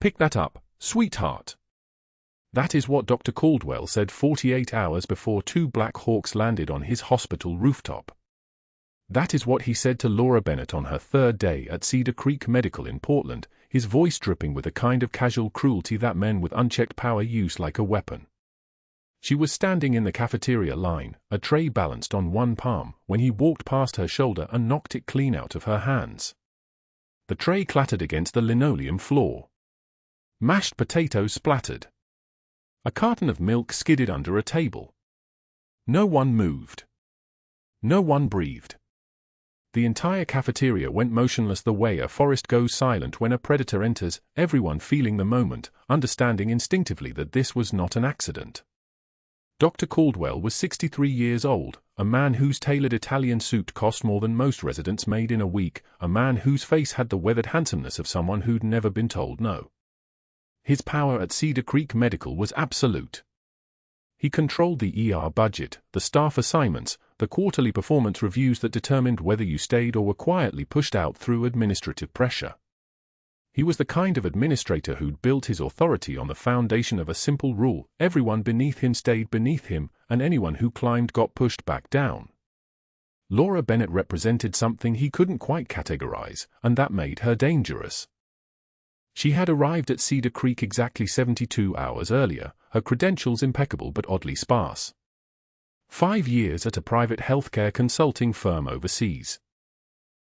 Pick that up, sweetheart. That is what Dr. Caldwell said 48 hours before two Black Hawks landed on his hospital rooftop. That is what he said to Laura Bennett on her third day at Cedar Creek Medical in Portland, his voice dripping with a kind of casual cruelty that men with unchecked power use like a weapon. She was standing in the cafeteria line, a tray balanced on one palm, when he walked past her shoulder and knocked it clean out of her hands. The tray clattered against the linoleum floor. Mashed potatoes splattered. A carton of milk skidded under a table. No one moved. No one breathed. The entire cafeteria went motionless the way a forest goes silent when a predator enters, everyone feeling the moment, understanding instinctively that this was not an accident. Dr. Caldwell was 63 years old, a man whose tailored Italian suit cost more than most residents made in a week, a man whose face had the weathered handsomeness of someone who'd never been told no. His power at Cedar Creek Medical was absolute. He controlled the ER budget, the staff assignments, the quarterly performance reviews that determined whether you stayed or were quietly pushed out through administrative pressure. He was the kind of administrator who'd built his authority on the foundation of a simple rule: everyone beneath him stayed beneath him, and anyone who climbed got pushed back down. Laura Bennett represented something he couldn't quite categorize, and that made her dangerous. She had arrived at Cedar Creek exactly 72 hours earlier, her credentials impeccable but oddly sparse. 5 years at a private healthcare consulting firm overseas.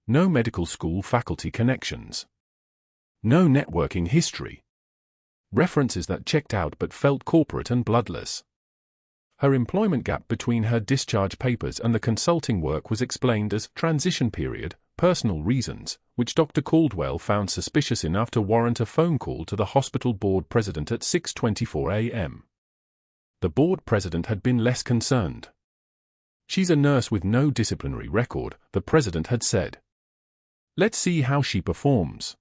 No medical school faculty connections. No networking history. References that checked out but felt corporate and bloodless. Her employment gap between her discharge papers and the consulting work was explained as transition period, personal reasons, which Dr. Caldwell found suspicious enough to warrant a phone call to the hospital board president at 6:24 a.m. The board president had been less concerned. "She's a nurse with no disciplinary record," the president had said. "Let's see how she performs."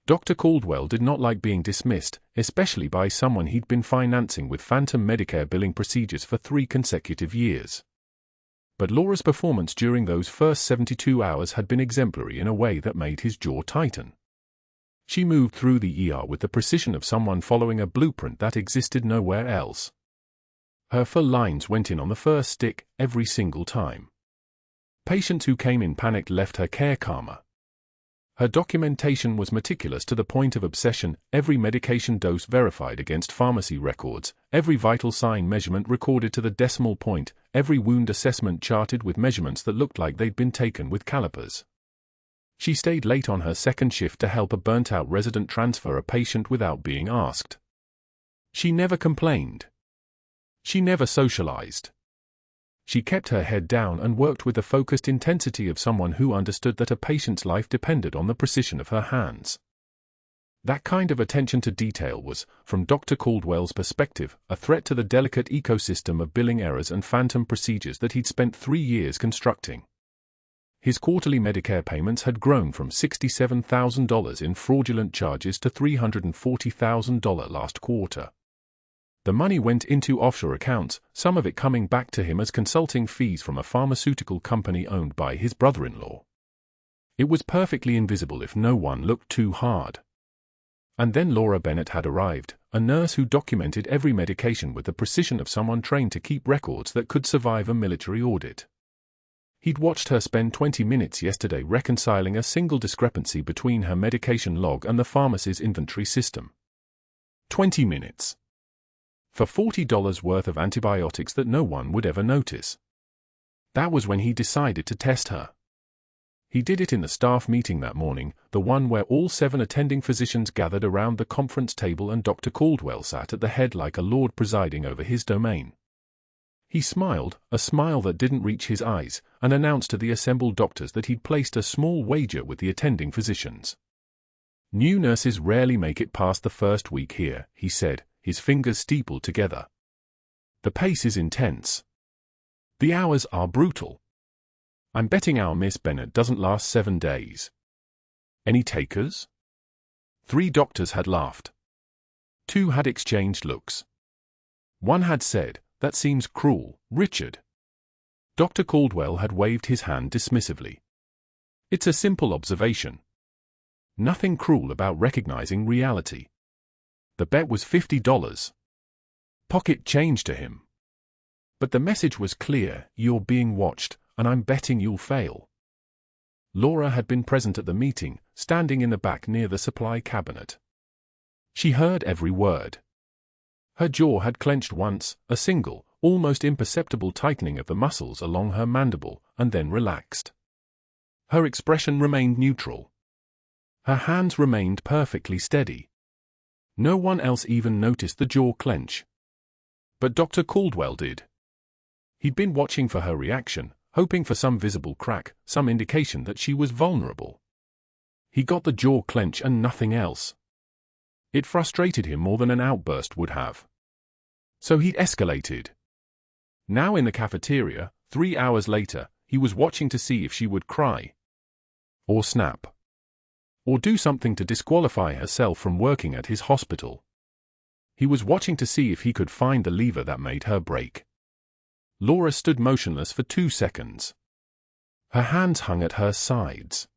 Dr. Caldwell did not like being dismissed, especially by someone he'd been financing with phantom Medicare billing procedures for 3 consecutive years. But Laura's performance during those first 72 hours had been exemplary in a way that made his jaw tighten. She moved through the ER with the precision of someone following a blueprint that existed nowhere else. Her full lines went in on the first stick, every single time. Patients who came in panicked left her care calmer. Her documentation was meticulous to the point of obsession, every medication dose verified against pharmacy records, every vital sign measurement recorded to the decimal point, every wound assessment charted with measurements that looked like they'd been taken with calipers. She stayed late on her second shift to help a burnt-out resident transfer a patient without being asked. She never complained. She never socialized. She kept her head down and worked with the focused intensity of someone who understood that a patient's life depended on the precision of her hands. That kind of attention to detail was, from Dr. Caldwell's perspective, a threat to the delicate ecosystem of billing errors and phantom procedures that he'd spent 3 years constructing. His quarterly Medicare payments had grown from $67,000 in fraudulent charges to $340,000 last quarter. The money went into offshore accounts, some of it coming back to him as consulting fees from a pharmaceutical company owned by his brother-in-law. It was perfectly invisible if no one looked too hard. And then Laura Bennett had arrived, a nurse who documented every medication with the precision of someone trained to keep records that could survive a military audit. He'd watched her spend 20 minutes yesterday reconciling a single discrepancy between her medication log and the pharmacy's inventory system. 20 minutes. For $40 worth of antibiotics that no one would ever notice. That was when he decided to test her. He did it in the staff meeting that morning, the one where all 7 attending physicians gathered around the conference table and Dr. Caldwell sat at the head like a lord presiding over his domain. He smiled, a smile that didn't reach his eyes, and announced to the assembled doctors that he'd placed a small wager with the attending physicians. "New nurses rarely make it past the first week here," he said, his fingers steepled together. "The pace is intense. The hours are brutal. I'm betting our Miss Bennett doesn't last 7 days. Any takers?" 3 doctors had laughed. 2 had exchanged looks. One had said, "That seems cruel, Richard." Dr. Caldwell had waved his hand dismissively. "It's a simple observation. Nothing cruel about recognizing reality." The bet was $50. Pocket change to him. But the message was clear: you're being watched, and I'm betting you'll fail. Laura had been present at the meeting, standing in the back near the supply cabinet. She heard every word. Her jaw had clenched once, a single, almost imperceptible tightening of the muscles along her mandible, and then relaxed. Her expression remained neutral. Her hands remained perfectly steady. No one else even noticed the jaw clench. But Dr. Caldwell did. He'd been watching for her reaction, hoping for some visible crack, some indication that she was vulnerable. He got the jaw clench and nothing else. It frustrated him more than an outburst would have. So he'd escalated. Now in the cafeteria, 3 hours later, he was watching to see if she would cry. Or snap. Or do something to disqualify herself from working at his hospital. He was watching to see if he could find the lever that made her break. Laura stood motionless for 2 seconds. Her hands hung at her sides.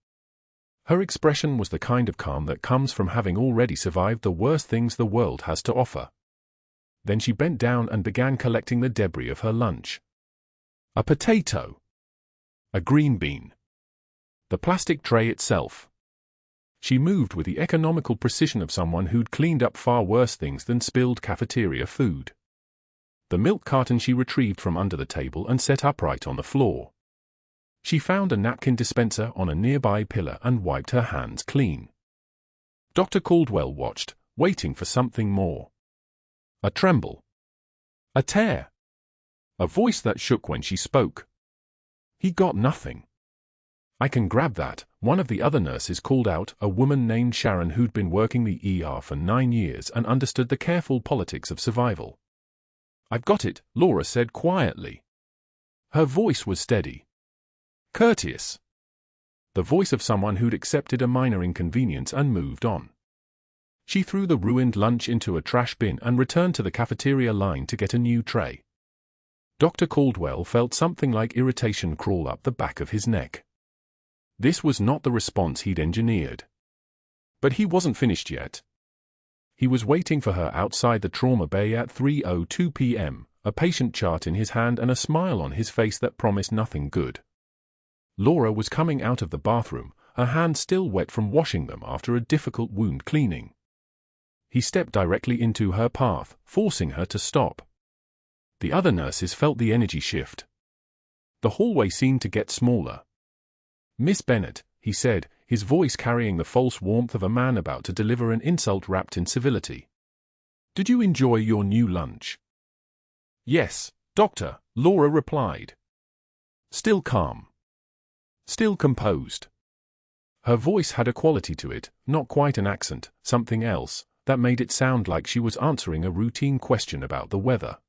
Her expression was the kind of calm that comes from having already survived the worst things the world has to offer. Then she bent down and began collecting the debris of her lunch. A potato. A green bean. The plastic tray itself. She moved with the economical precision of someone who'd cleaned up far worse things than spilled cafeteria food. The milk carton she retrieved from under the table and set upright on the floor. She found a napkin dispenser on a nearby pillar and wiped her hands clean. Dr. Caldwell watched, waiting for something more. A tremble. A tear. A voice that shook when she spoke. He got nothing. "I can grab that," one of the other nurses called out, a woman named Sharon who'd been working the ER for 9 years and understood the careful politics of survival. "I've got it," Laura said quietly. Her voice was steady. Courteous. The voice of someone who'd accepted a minor inconvenience and moved on. She threw the ruined lunch into a trash bin and returned to the cafeteria line to get a new tray. Dr. Caldwell felt something like irritation crawl up the back of his neck. This was not the response he'd engineered. But he wasn't finished yet. He was waiting for her outside the trauma bay at 3:02 p.m., a patient chart in his hand and a smile on his face that promised nothing good. Laura was coming out of the bathroom, her hands still wet from washing them after a difficult wound cleaning. He stepped directly into her path, forcing her to stop. The other nurses felt the energy shift. The hallway seemed to get smaller. "Miss Bennett," he said, his voice carrying the false warmth of a man about to deliver an insult wrapped in civility. "Did you enjoy your new lunch?" "Yes, doctor," Laura replied. Still calm. Still composed. Her voice had a quality to it, not quite an accent, something else, that made it sound like she was answering a routine question about the weather.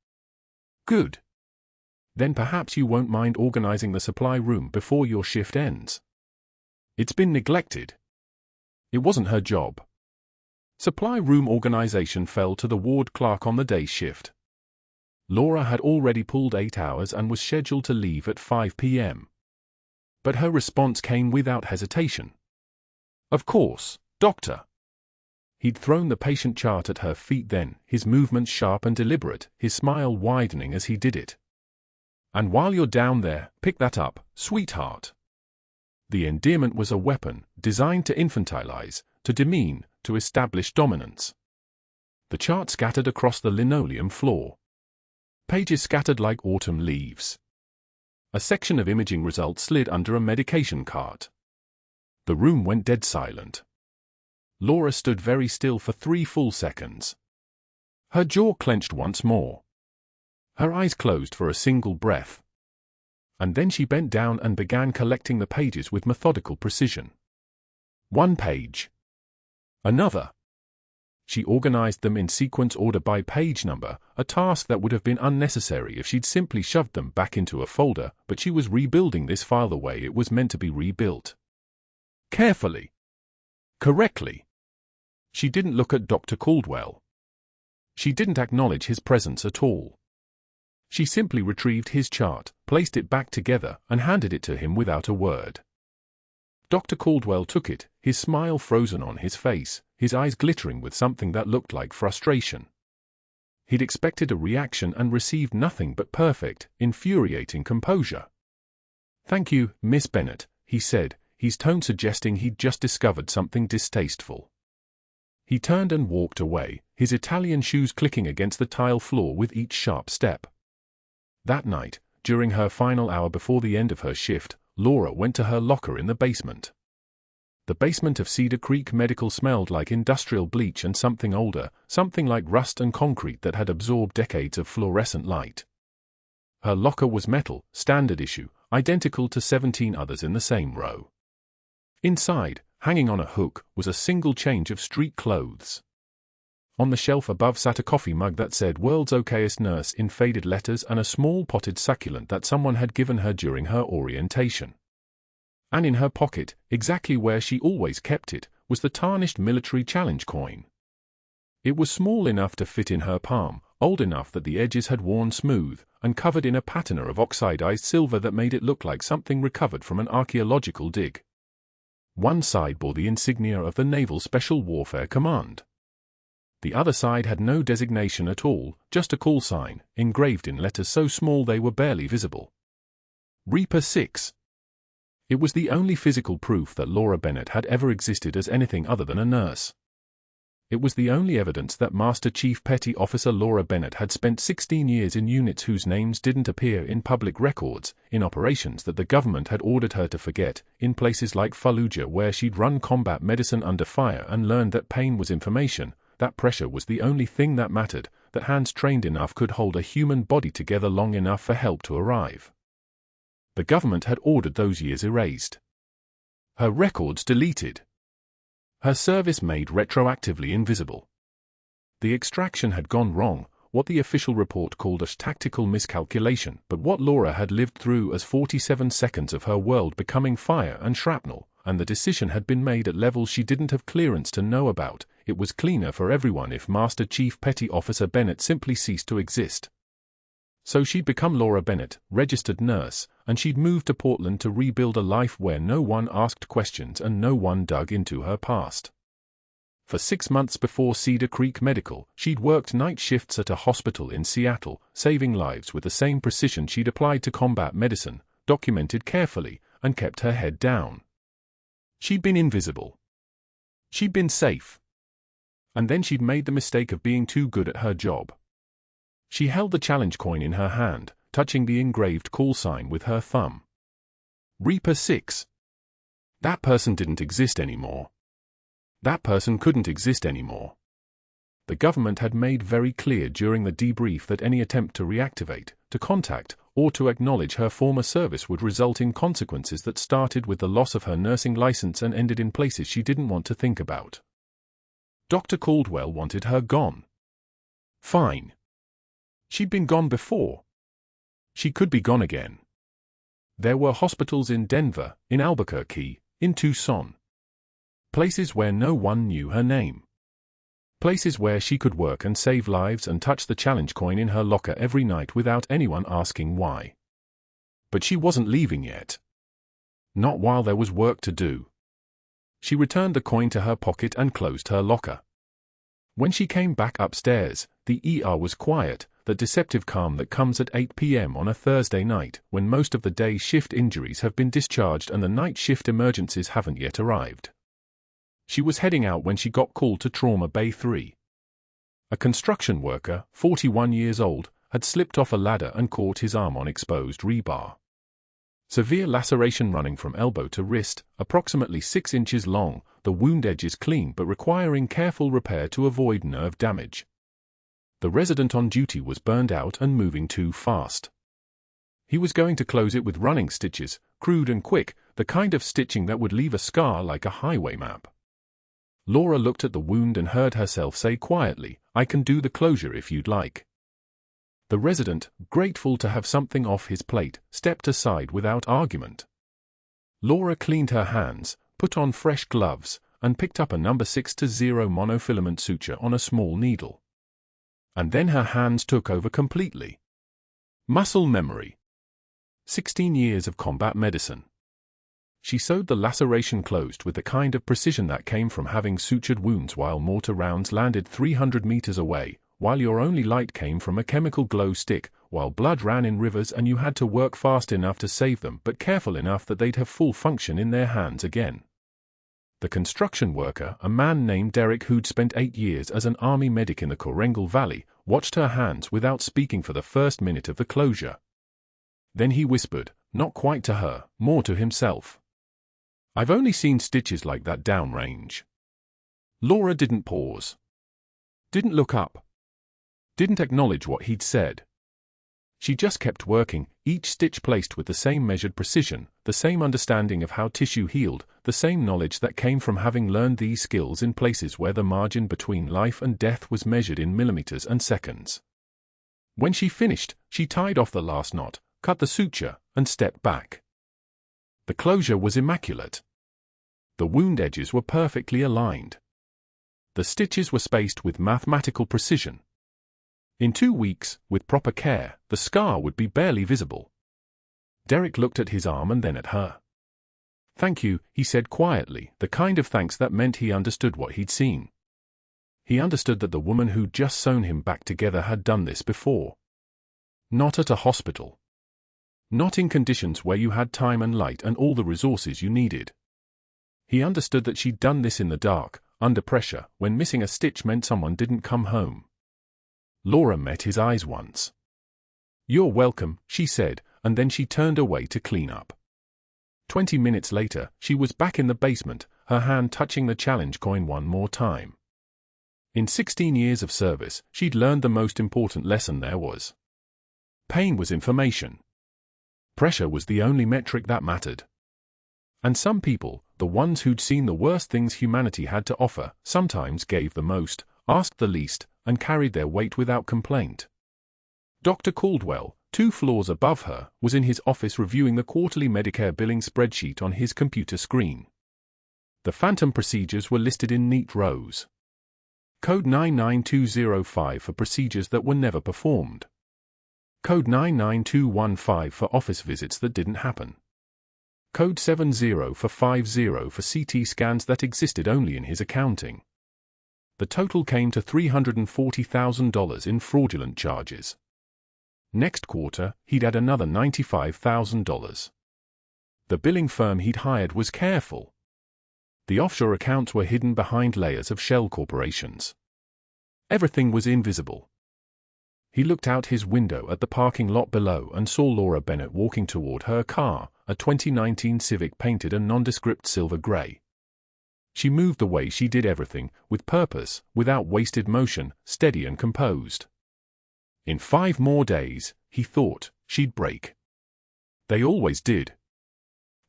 "Good. Then perhaps you won't mind organizing the supply room before your shift ends. It's been neglected." It wasn't her job. Supply room organization fell to the ward clerk on the day shift. Laura had already pulled 8 hours and was scheduled to leave at 5 p.m. But her response came without hesitation. "Of course, doctor." He'd thrown the patient chart at her feet then, his movements sharp and deliberate, his smile widening as he did it. "And while you're down there, pick that up, sweetheart." The endearment was a weapon, designed to infantilize, to demean, to establish dominance. The chart scattered across the linoleum floor. Pages scattered like autumn leaves. A section of imaging results slid under a medication cart. The room went dead silent. Laura stood very still for 3 full seconds. Her jaw clenched once more. Her eyes closed for a single breath. And then she bent down and began collecting the pages with methodical precision. 1 page. Another. She organized them in sequence order by page number, a task that would have been unnecessary if she'd simply shoved them back into a folder, but she was rebuilding this file the way it was meant to be rebuilt. Carefully. Correctly. She didn't look at Dr. Caldwell. She didn't acknowledge his presence at all. She simply retrieved his chart, placed it back together, and handed it to him without a word. Dr. Caldwell took it, his smile frozen on his face, his eyes glittering with something that looked like frustration. He'd expected a reaction and received nothing but perfect, infuriating composure. "Thank you, Miss Bennett," he said, his tone suggesting he'd just discovered something distasteful. He turned and walked away, his Italian shoes clicking against the tile floor with each sharp step. That night, during her final hour before the end of her shift, Laura went to her locker in the basement. The basement of Cedar Creek Medical smelled like industrial bleach and something older, something like rust and concrete that had absorbed decades of fluorescent light. Her locker was metal, standard issue, identical to 17 others in the same row. Inside, hanging on a hook, was a single change of street clothes. On the shelf above sat a coffee mug that said "World's Okayest Nurse" in faded letters and a small potted succulent that someone had given her during her orientation. And in her pocket, exactly where she always kept it, was the tarnished military challenge coin. It was small enough to fit in her palm, old enough that the edges had worn smooth, and covered in a patina of oxidized silver that made it look like something recovered from an archaeological dig. One side bore the insignia of the Naval Special Warfare Command. The other side had no designation at all, just a call sign, engraved in letters so small they were barely visible. Reaper 6. It was the only physical proof that Laura Bennett had ever existed as anything other than a nurse. It was the only evidence that Master Chief Petty Officer Laura Bennett had spent 16 years in units whose names didn't appear in public records, in operations that the government had ordered her to forget, in places like Fallujah where she'd run combat medicine under fire and learned that pain was information, that pressure was the only thing that mattered, that hands trained enough could hold a human body together long enough for help to arrive. The government had ordered those years erased. Her records deleted. Her service made retroactively invisible. The extraction had gone wrong, what the official report called a tactical miscalculation, but what Laura had lived through as 47 seconds of her world becoming fire and shrapnel, and the decision had been made at levels she didn't have clearance to know about. It was cleaner for everyone if Master Chief Petty Officer Bennett simply ceased to exist. So she'd become Laura Bennett, registered nurse, and she'd moved to Portland to rebuild a life where no one asked questions and no one dug into her past. For 6 months before Cedar Creek Medical, she'd worked night shifts at a hospital in Seattle, saving lives with the same precision she'd applied to combat medicine, documented carefully, and kept her head down. She'd been invisible. She'd been safe. And then she'd made the mistake of being too good at her job. She held the challenge coin in her hand, touching the engraved call sign with her thumb. Reaper 6. That person didn't exist anymore. That person couldn't exist anymore. The government had made very clear during the debrief that any attempt to reactivate, to contact, or to acknowledge her former service would result in consequences that started with the loss of her nursing license and ended in places she didn't want to think about. Dr. Caldwell wanted her gone. Fine. She'd been gone before. She could be gone again. There were hospitals in Denver, in Albuquerque, in Tucson. Places where no one knew her name. Places where she could work and save lives and touch the challenge coin in her locker every night without anyone asking why. But she wasn't leaving yet. Not while there was work to do. She returned the coin to her pocket and closed her locker. When she came back upstairs, the ER was quiet, the deceptive calm that comes at 8 p.m. on a Thursday night, when most of the day shift injuries have been discharged and the night shift emergencies haven't yet arrived. She was heading out when she got called to Trauma Bay 3. A construction worker, 41 years old, had slipped off a ladder and caught his arm on exposed rebar. Severe laceration running from elbow to wrist, approximately 6 inches long, the wound edges clean but requiring careful repair to avoid nerve damage. The resident on duty was burned out and moving too fast. He was going to close it with running stitches, crude and quick, the kind of stitching that would leave a scar like a highway map. Laura looked at the wound and heard herself say quietly, "I can do the closure if you'd like." The resident, grateful to have something off his plate, stepped aside without argument. Laura cleaned her hands, put on fresh gloves, and picked up a number 6-0 monofilament suture on a small needle. And then her hands took over completely. Muscle memory. 16 years of combat medicine. She sewed the laceration closed with the kind of precision that came from having sutured wounds while mortar rounds landed 300 meters away, while your only light came from a chemical glow stick, while blood ran in rivers and you had to work fast enough to save them but careful enough that they'd have full function in their hands again. The construction worker, a man named Derek who'd spent 8 years as an army medic in the Korengal Valley, watched her hands without speaking for the first minute of the closure. Then he whispered, not quite to her, more to himself. "I've only seen stitches like that downrange." Laura didn't pause. Didn't look up. Didn't acknowledge what he'd said. She just kept working, each stitch placed with the same measured precision, the same understanding of how tissue healed, the same knowledge that came from having learned these skills in places where the margin between life and death was measured in millimeters and seconds. When she finished, she tied off the last knot, cut the suture, and stepped back. The closure was immaculate. The wound edges were perfectly aligned. The stitches were spaced with mathematical precision. In 2 weeks, with proper care, the scar would be barely visible. Derek looked at his arm and then at her. "Thank you," he said quietly, the kind of thanks that meant he understood what he'd seen. He understood that the woman who'd just sewn him back together had done this before. Not at a hospital. Not in conditions where you had time and light and all the resources you needed. He understood that she'd done this in the dark, under pressure, when missing a stitch meant someone didn't come home. Laura met his eyes once. "You're welcome," she said, and then she turned away to clean up. 20 minutes later, she was back in the basement, her hand touching the challenge coin one more time. In 16 years of service, she'd learned the most important lesson there was. Pain was information. Pressure was the only metric that mattered. And some people, the ones who'd seen the worst things humanity had to offer, sometimes gave the most, asked the least, and carried their weight without complaint. Dr. Caldwell, 2 floors above her, was in his office reviewing the quarterly Medicare billing spreadsheet on his computer screen. The phantom procedures were listed in neat rows. Code 99205 for procedures that were never performed. Code 99215 for office visits that didn't happen. Code 70 for CT scans that existed only in his accounting. The total came to $340,000 in fraudulent charges. Next quarter, he'd add another $95,000. The billing firm he'd hired was careful. The offshore accounts were hidden behind layers of shell corporations. Everything was invisible. He looked out his window at the parking lot below and saw Laura Bennett walking toward her car, a 2019 Civic painted a nondescript silver gray. She moved the way she did everything, with purpose, without wasted motion, steady and composed. In 5 more days, he thought, she'd break. They always did.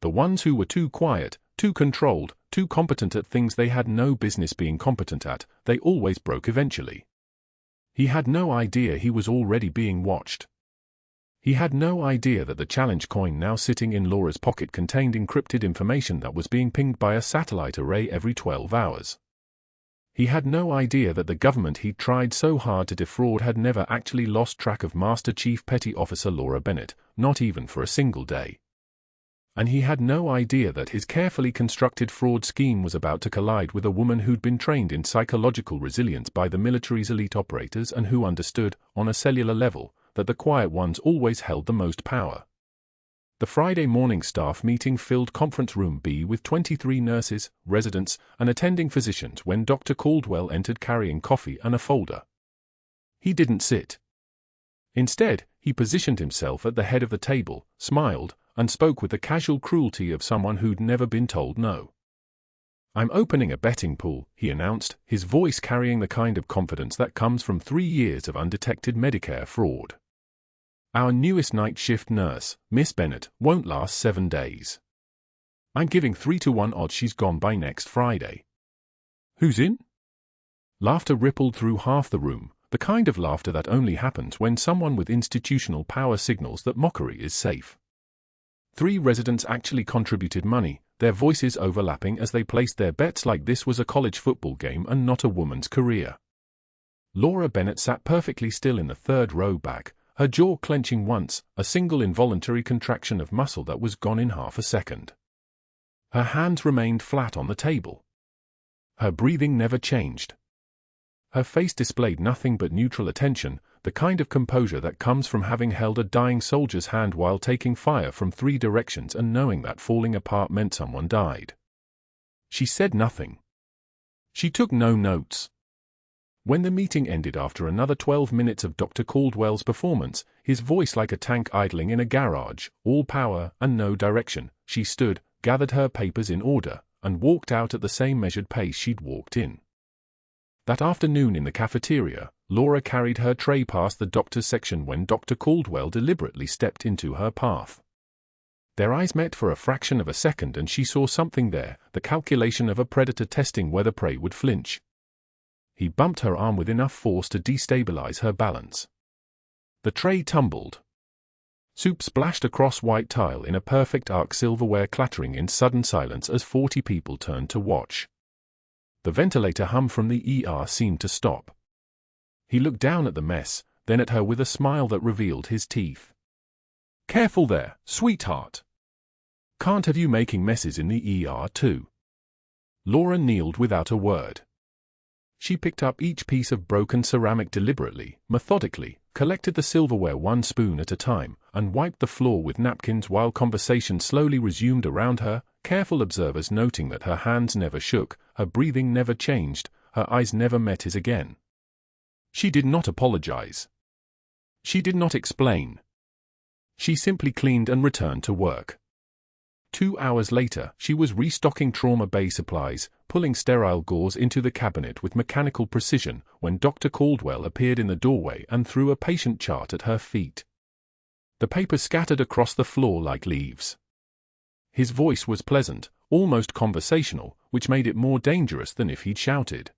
The ones who were too quiet, too controlled, too competent at things they had no business being competent at, they always broke eventually. He had no idea he was already being watched. He had no idea that the challenge coin now sitting in Laura's pocket contained encrypted information that was being pinged by a satellite array every 12 hours. He had no idea that the government he'd tried so hard to defraud had never actually lost track of Master Chief Petty Officer Laura Bennett, not even for a single day. And he had no idea that his carefully constructed fraud scheme was about to collide with a woman who'd been trained in psychological resilience by the military's elite operators and who understood, on a cellular level, that the quiet ones always held the most power. The Friday morning staff meeting filled Conference Room B with 23 nurses, residents, and attending physicians when Dr. Caldwell entered carrying coffee and a folder. He didn't sit. Instead, he positioned himself at the head of the table, smiled, and spoke with the casual cruelty of someone who'd never been told no. "I'm opening a betting pool," he announced, his voice carrying the kind of confidence that comes from 3 years of undetected Medicare fraud. "Our newest night shift nurse, Miss Bennett, won't last 7 days. I'm giving 3-to-1 odds she's gone by next Friday." "Who's in?" Laughter rippled through half the room, the kind of laughter that only happens when someone with institutional power signals that mockery is safe. 3 residents actually contributed money, their voices overlapping as they placed their bets like this was a college football game and not a woman's career. Laura Bennett sat perfectly still in the 3rd row back, her jaw clenching once, a single involuntary contraction of muscle that was gone in half a second. Her hands remained flat on the table. Her breathing never changed. Her face displayed nothing but neutral attention, the kind of composure that comes from having held a dying soldier's hand while taking fire from 3 directions and knowing that falling apart meant someone died. She said nothing. She took no notes. When the meeting ended after another 12 minutes of Dr. Caldwell's performance, his voice like a tank idling in a garage, all power and no direction, she stood, gathered her papers in order, and walked out at the same measured pace she'd walked in. That afternoon in the cafeteria, Laura carried her tray past the doctor's section when Dr. Caldwell deliberately stepped into her path. Their eyes met for a fraction of a second and she saw something there, the calculation of a predator testing whether prey would flinch. He bumped her arm with enough force to destabilize her balance. The tray tumbled. Soup splashed across white tile in a perfect arc, silverware clattering in sudden silence as 40 people turned to watch. The ventilator hum from the ER seemed to stop. He looked down at the mess, then at her with a smile that revealed his teeth. "Careful there, sweetheart. Can't have you making messes in the ER too." Laura kneeled without a word. She picked up each piece of broken ceramic deliberately, methodically, collected the silverware 1 spoon at a time, and wiped the floor with napkins while conversation slowly resumed around her, careful observers noting that her hands never shook, her breathing never changed, her eyes never met his again. She did not apologize. She did not explain. She simply cleaned and returned to work. 2 hours later, she was restocking trauma bay supplies, pulling sterile gauze into the cabinet with mechanical precision, when Dr. Caldwell appeared in the doorway and threw a patient chart at her feet. The papers scattered across the floor like leaves. His voice was pleasant, almost conversational, which made it more dangerous than if he'd shouted.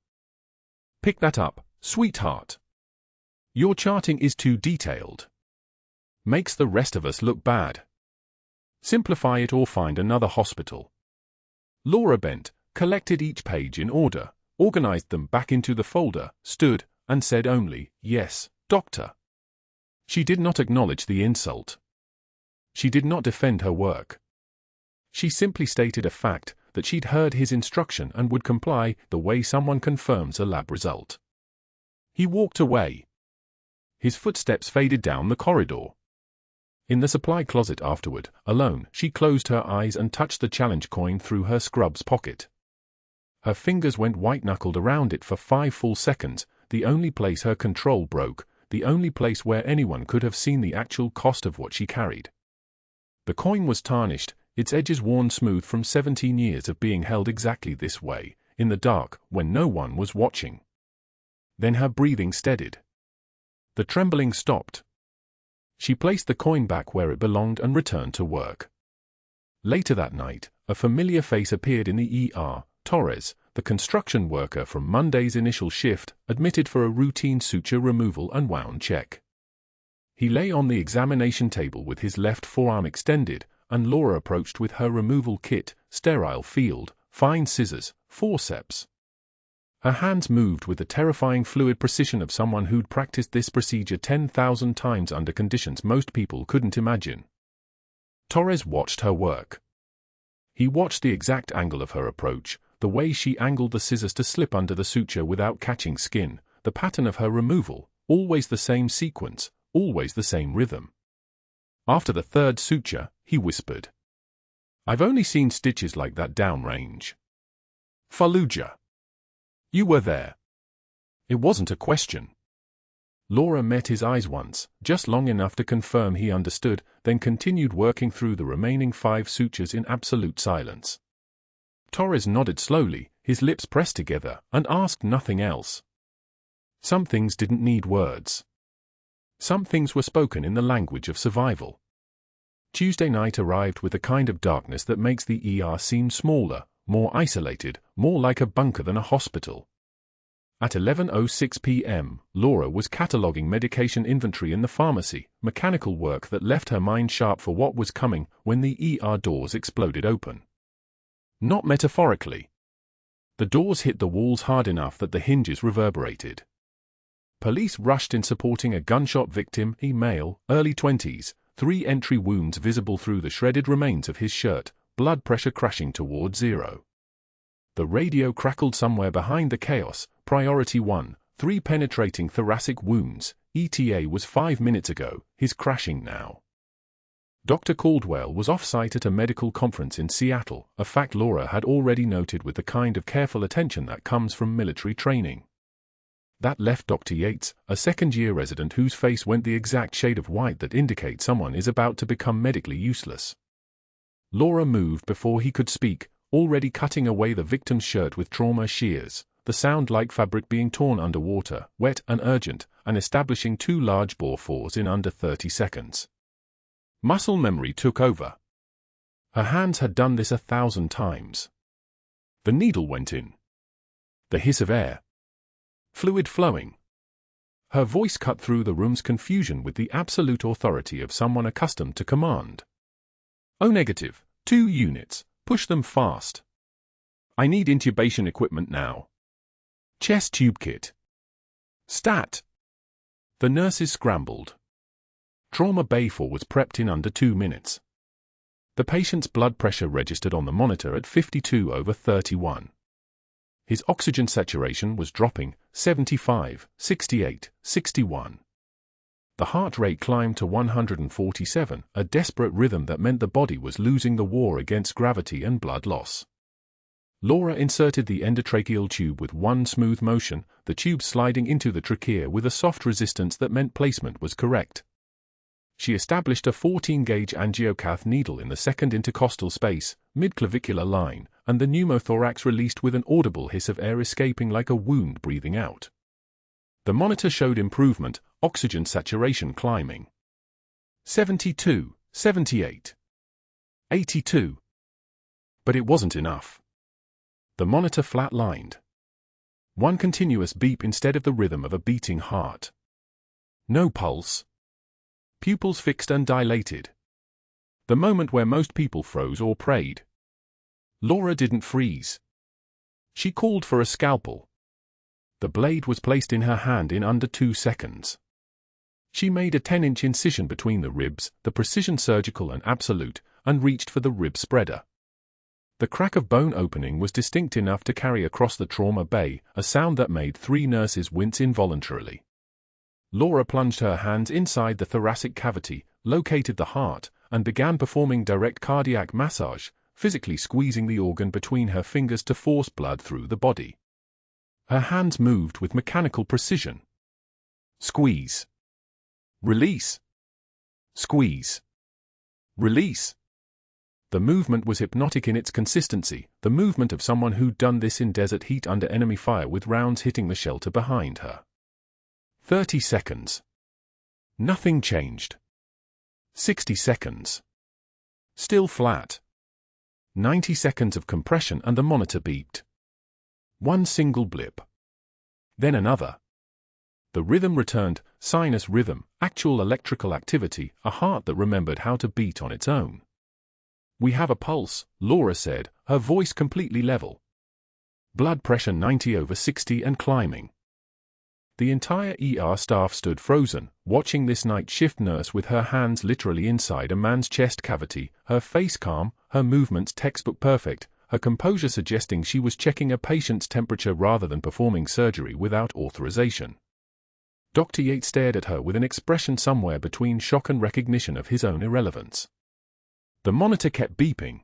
"Pick that up, sweetheart. Your charting is too detailed. Makes the rest of us look bad. Simplify it or find another hospital." Laura bent, collected each page in order, organized them back into the folder, stood, and said only, "Yes, doctor." She did not acknowledge the insult. She did not defend her work. She simply stated a fact, that she'd heard his instruction and would comply, the way someone confirms a lab result. He walked away. His footsteps faded down the corridor. In the supply closet afterward, alone, she closed her eyes and touched the challenge coin through her scrubs pocket. Her fingers went white-knuckled around it for 5 full seconds, the only place her control broke, the only place where anyone could have seen the actual cost of what she carried. The coin was tarnished, its edges worn smooth from 17 years of being held exactly this way, in the dark, when no one was watching. Then her breathing steadied. The trembling stopped. She placed the coin back where it belonged and returned to work. Later that night, a familiar face appeared in the ER, Torres, the construction worker from Monday's initial shift, admitted for a routine suture removal and wound check. He lay on the examination table with his left forearm extended, and Laura approached with her removal kit, sterile field, fine scissors, forceps. Her hands moved with the terrifying fluid precision of someone who'd practiced this procedure 10,000 times under conditions most people couldn't imagine. Torres watched her work. He watched the exact angle of her approach, the way she angled the scissors to slip under the suture without catching skin, the pattern of her removal, always the same sequence, always the same rhythm. After the 3rd suture, he whispered, "I've only seen stitches like that downrange. Fallujah. You were there." It wasn't a question. Laura met his eyes once, just long enough to confirm he understood, then continued working through the remaining 5 sutures in absolute silence. Torres nodded slowly, his lips pressed together, and asked nothing else. Some things didn't need words. Some things were spoken in the language of survival. Tuesday night arrived with the kind of darkness that makes the ER seem smaller, more isolated, more like a bunker than a hospital. At 11:06 p.m., Laura was cataloguing medication inventory in the pharmacy, mechanical work that left her mind sharp for what was coming when the ER doors exploded open. Not metaphorically. The doors hit the walls hard enough that the hinges reverberated. Police rushed in supporting a gunshot victim, a male, early 20s, 3 entry wounds visible through the shredded remains of his shirt, blood pressure crashing toward zero. The radio crackled somewhere behind the chaos. Priority 1, 3 penetrating thoracic wounds. ETA was 5 minutes ago, he's crashing now. Dr. Caldwell was off-site at a medical conference in Seattle, a fact Laura had already noted with the kind of careful attention that comes from military training. That left Dr. Yates, a second-year resident whose face went the exact shade of white that indicates someone is about to become medically useless. Laura moved before he could speak, already cutting away the victim's shirt with trauma shears, the sound like fabric being torn underwater, wet and urgent, and establishing 2 large bore fours in under 30 seconds. Muscle memory took over. Her hands had done this 1,000 times. The needle went in. The hiss of air. Fluid flowing. Her voice cut through the room's confusion with the absolute authority of someone accustomed to command. "Oh, negative. 2 units. Push them fast. I need intubation equipment now. Chest tube kit. Stat." The nurses scrambled. Trauma Bay 4 was prepped in under 2 minutes. The patient's blood pressure registered on the monitor at 52/31. His oxygen saturation was dropping, 75, 68, 61. The heart rate climbed to 147, a desperate rhythm that meant the body was losing the war against gravity and blood loss. Laura inserted the endotracheal tube with one smooth motion, the tube sliding into the trachea with a soft resistance that meant placement was correct. She established a 14-gauge angiocath needle in the second intercostal space, mid-clavicular line, and the pneumothorax released with an audible hiss of air escaping like a wound breathing out. The monitor showed improvement, oxygen saturation climbing. 72, 78, 82. But it wasn't enough. The monitor flatlined. One continuous beep instead of the rhythm of a beating heart. No pulse. Pupils fixed and dilated. The moment where most people froze or prayed. Laura didn't freeze. She called for a scalpel. The blade was placed in her hand in under 2 seconds. She made a 10-inch incision between the ribs, the precision surgical and absolute, and reached for the rib spreader. The crack of bone opening was distinct enough to carry across the trauma bay, a sound that made 3 nurses wince involuntarily. Laura plunged her hands inside the thoracic cavity, located the heart, and began performing direct cardiac massage, physically squeezing the organ between her fingers to force blood through the body. Her hands moved with mechanical precision. Squeeze. Release. Squeeze. Release. The movement was hypnotic in its consistency, the movement of someone who'd done this in desert heat under enemy fire with rounds hitting the shelter behind her. 30 seconds. Nothing changed. 60 seconds. Still flat. 90 seconds of compression and the monitor beeped. One single blip. Then another. The rhythm returned, sinus rhythm, actual electrical activity, a heart that remembered how to beat on its own. "We have a pulse," Laura said, her voice completely level. Blood pressure 90/60 and climbing. The entire ER staff stood frozen, watching this night shift nurse with her hands literally inside a man's chest cavity, her face calm, her movements textbook perfect, her composure suggesting she was checking a patient's temperature rather than performing surgery without authorization. Dr. Yates stared at her with an expression somewhere between shock and recognition of his own irrelevance. The monitor kept beeping.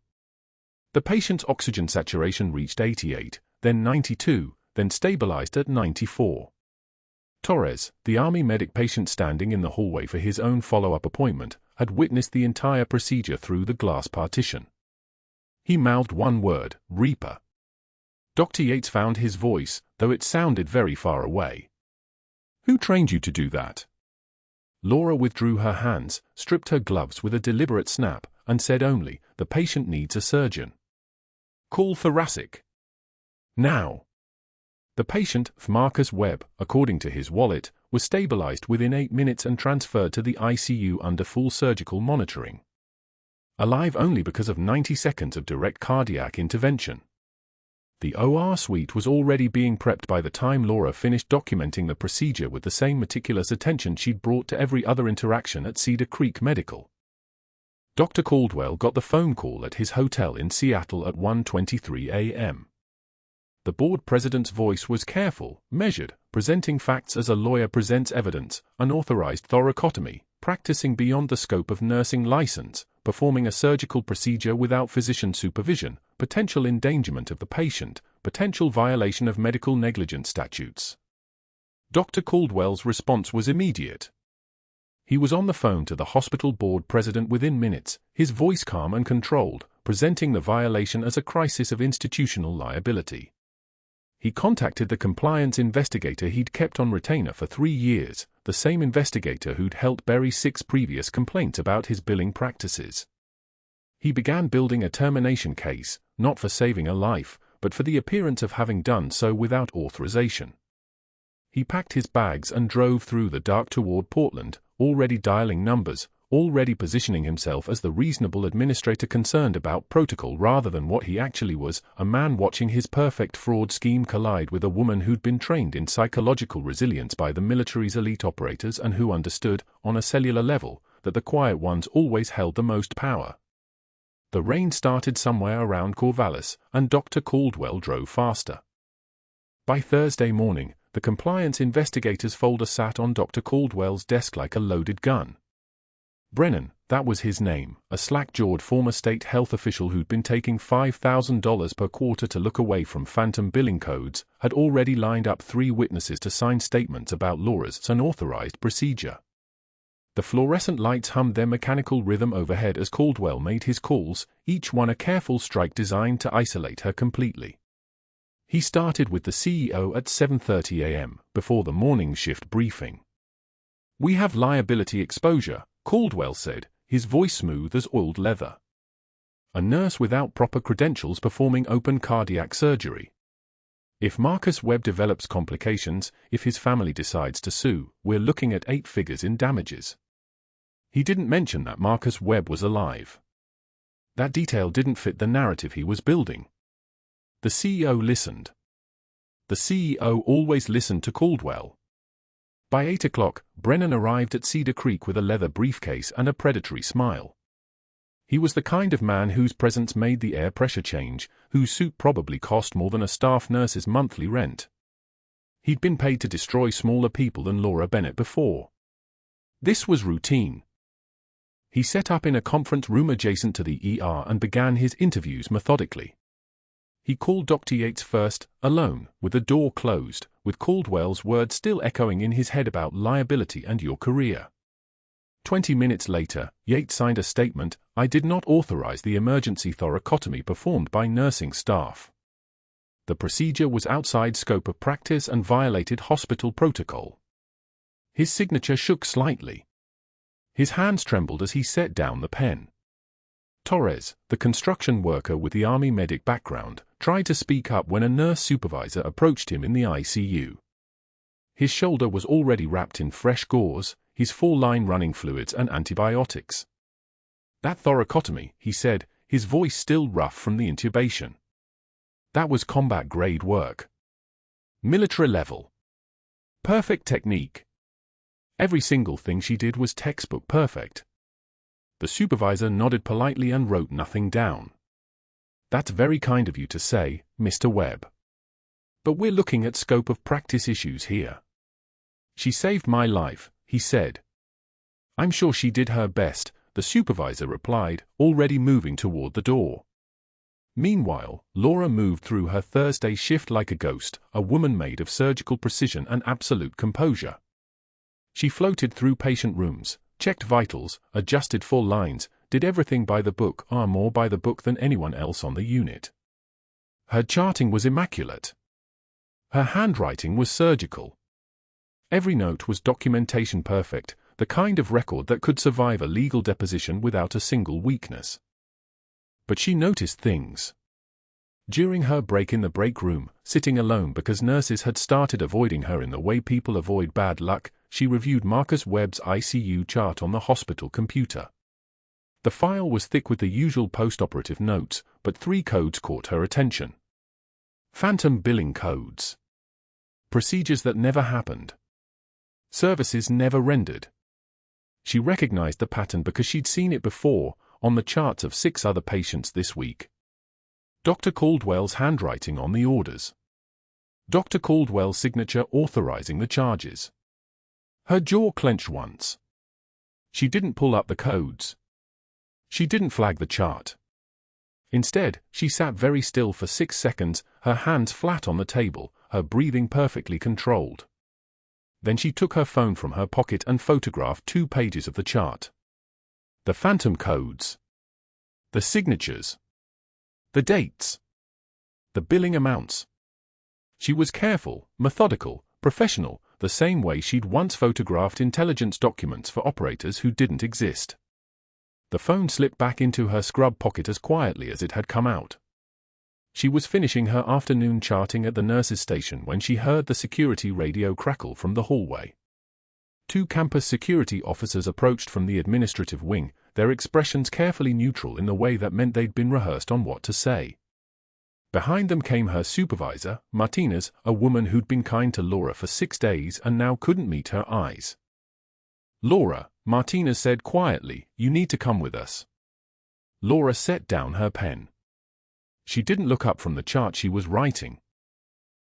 The patient's oxygen saturation reached 88, then 92, then stabilized at 94. Torres, the Army medic patient standing in the hallway for his own follow-up appointment, had witnessed the entire procedure through the glass partition. He mouthed one word, "Reaper." Dr. Yates found his voice, though it sounded very far away. "Who trained you to do that?" Laura withdrew her hands, stripped her gloves with a deliberate snap, and said only, "The patient needs a surgeon. Call thoracic. Now." The patient, Marcus Webb, according to his wallet, was stabilized within 8 minutes and transferred to the ICU under full surgical monitoring. Alive only because of 90 seconds of direct cardiac intervention. The OR suite was already being prepped by the time Laura finished documenting the procedure with the same meticulous attention she'd brought to every other interaction at Cedar Creek Medical. Dr. Caldwell got the phone call at his hotel in Seattle at 1:23 a.m. The board president's voice was careful, measured, presenting facts as a lawyer presents evidence, unauthorized thoracotomy, practicing beyond the scope of nursing license, performing a surgical procedure without physician supervision, potential endangerment of the patient, potential violation of medical negligence statutes. Dr. Caldwell's response was immediate. He was on the phone to the hospital board president within minutes, his voice calm and controlled, presenting the violation as a crisis of institutional liability. He contacted the compliance investigator he'd kept on retainer for 3 years, the same investigator who'd helped bury 6 previous complaints about his billing practices. He began building a termination case, not for saving a life, but for the appearance of having done so without authorization. He packed his bags and drove through the dark toward Portland, already dialing numbers, already positioning himself as the reasonable administrator concerned about protocol rather than what he actually was, a man watching his perfect fraud scheme collide with a woman who'd been trained in psychological resilience by the military's elite operators and who understood, on a cellular level, that the quiet ones always held the most power. The rain started somewhere around Corvallis, and Dr. Caldwell drove faster. By Thursday morning, the compliance investigator's folder sat on Dr. Caldwell's desk like a loaded gun. Brennan, that was his name, a slack-jawed former state health official who'd been taking $5,000 per quarter to look away from phantom billing codes, had already lined up 3 witnesses to sign statements about Laura's unauthorized procedure. The fluorescent lights hummed their mechanical rhythm overhead as Caldwell made his calls, each one a careful strike designed to isolate her completely. He started with the CEO at 7:30 a.m., before the morning shift briefing. "We have liability exposure," Caldwell said, his voice smooth as oiled leather. "A nurse without proper credentials performing open cardiac surgery. If Marcus Webb develops complications, if his family decides to sue, we're looking at 8 figures in damages." He didn't mention that Marcus Webb was alive. That detail didn't fit the narrative he was building. The CEO listened. The CEO always listened to Caldwell. By 8 o'clock, Brennan arrived at Cedar Creek with a leather briefcase and a predatory smile. He was the kind of man whose presence made the air pressure change, whose suit probably cost more than a staff nurse's monthly rent. He'd been paid to destroy smaller people than Laura Bennett before. This was routine. He set up in a conference room adjacent to the ER and began his interviews methodically. He called Dr. Yates first, alone, with the door closed, with Caldwell's words still echoing in his head about liability and your career. 20 minutes later, Yates signed a statement, "I did not authorize the emergency thoracotomy performed by nursing staff. The procedure was outside scope of practice and violated hospital protocol." His signature shook slightly. His hands trembled as he set down the pen. Torres, the construction worker with the Army medic background, tried to speak up when a nurse supervisor approached him in the ICU. His shoulder was already wrapped in fresh gauze, his 4-line running fluids and antibiotics. "That thoracotomy," he said, his voice still rough from the intubation. "That was combat-grade work. Military level. Perfect technique. Every single thing she did was textbook perfect." The supervisor nodded politely and wrote nothing down. "That's very kind of you to say, Mr. Webb. But we're looking at scope of practice issues here." "She saved my life," he said. "I'm sure she did her best," the supervisor replied, already moving toward the door. Meanwhile, Laura moved through her Thursday shift like a ghost, a woman made of surgical precision and absolute composure. She floated through patient rooms, checked vitals, adjusted full lines, did everything by the book, more by the book than anyone else on the unit. Her charting was immaculate. Her handwriting was surgical. Every note was documentation perfect, the kind of record that could survive a legal deposition without a single weakness. But she noticed things. During her break in the break room, sitting alone because nurses had started avoiding her in the way people avoid bad luck, she reviewed Marcus Webb's ICU chart on the hospital computer. The file was thick with the usual post-operative notes, but 3 codes caught her attention. Phantom billing codes. Procedures that never happened. Services never rendered. She recognized the pattern because she'd seen it before, on the charts of 6 other patients this week. Dr. Caldwell's handwriting on the orders. Dr. Caldwell's signature authorizing the charges. Her jaw clenched once. She didn't pull up the codes. She didn't flag the chart. Instead, she sat very still for 6 seconds, her hands flat on the table, her breathing perfectly controlled. Then she took her phone from her pocket and photographed 2 pages of the chart. The phantom codes. The signatures. The dates. The billing amounts. She was careful, methodical, professional, the same way she'd once photographed intelligence documents for operators who didn't exist. The phone slipped back into her scrub pocket as quietly as it had come out. She was finishing her afternoon charting at the nurse's station when she heard the security radio crackle from the hallway. 2 campus security officers approached from the administrative wing, their expressions carefully neutral in the way that meant they'd been rehearsed on what to say. Behind them came her supervisor, Martinez, a woman who'd been kind to Laura for 6 days and now couldn't meet her eyes. "Laura," Martinez said quietly, "you need to come with us." Laura set down her pen. She didn't look up from the chart she was writing.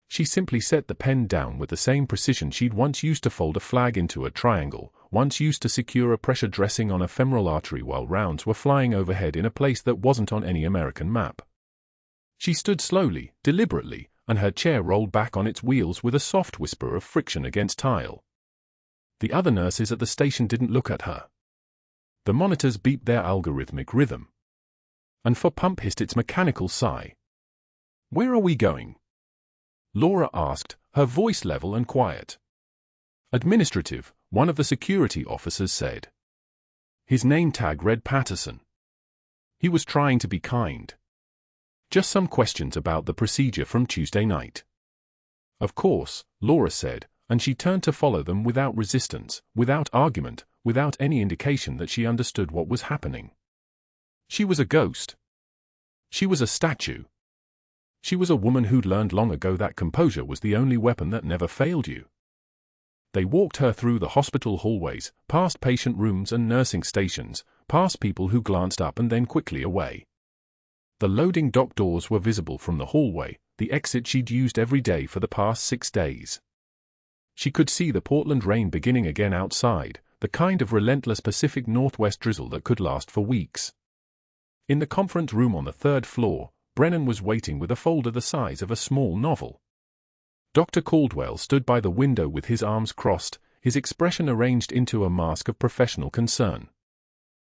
She simply set the pen down with the same precision she'd once used to fold a flag into a triangle, once used to secure a pressure dressing on a femoral artery while rounds were flying overhead in a place that wasn't on any American map. She stood slowly, deliberately, and her chair rolled back on its wheels with a soft whisper of friction against tile. The other nurses at the station didn't look at her. The monitors beeped their algorithmic rhythm. And for pump hissed its mechanical sigh. "Where are we going?" Laura asked, her voice level and quiet. "Administrative," one of the security officers said. His name tag read Patterson. He was trying to be kind. "Just some questions about the procedure from Tuesday night." "Of course," Laura said, and she turned to follow them without resistance, without argument, without any indication that she understood what was happening. She was a ghost. She was a statue. She was a woman who'd learned long ago that composure was the only weapon that never failed you. They walked her through the hospital hallways, past patient rooms and nursing stations, past people who glanced up and then quickly away. The loading dock doors were visible from the hallway, the exit she'd used every day for the past 6 days. She could see the Portland rain beginning again outside, the kind of relentless Pacific Northwest drizzle that could last for weeks. In the conference room on the 3rd floor, Brennan was waiting with a folder the size of a small novel. Dr. Caldwell stood by the window with his arms crossed, his expression arranged into a mask of professional concern.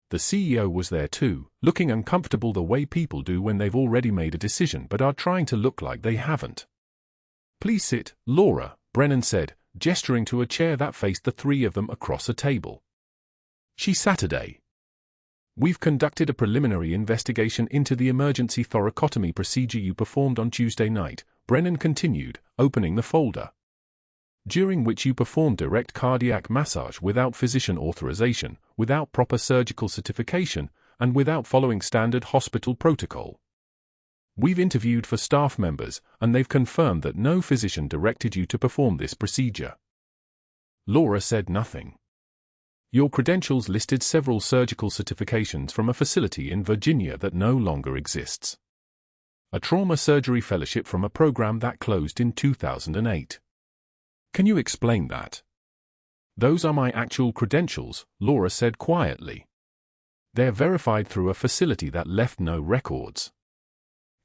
The CEO was there too, looking uncomfortable the way people do when they've already made a decision but are trying to look like they haven't. "Please sit, Laura," Brennan said, gesturing to a chair that faced the 3 of them across a table. "She Saturday. We've conducted a preliminary investigation into the emergency thoracotomy procedure you performed on Tuesday night," Brennan continued, opening the folder. "During which you performed direct cardiac massage without physician authorization, without proper surgical certification, and without following standard hospital protocol. We've interviewed for staff members, and they've confirmed that no physician directed you to perform this procedure." Laura said nothing. "Your credentials listed several surgical certifications from a facility in Virginia that no longer exists. A trauma surgery fellowship from a program that closed in 2008. Can you explain that?" "Those are my actual credentials," Laura said quietly. "They're verified through a facility that left no records."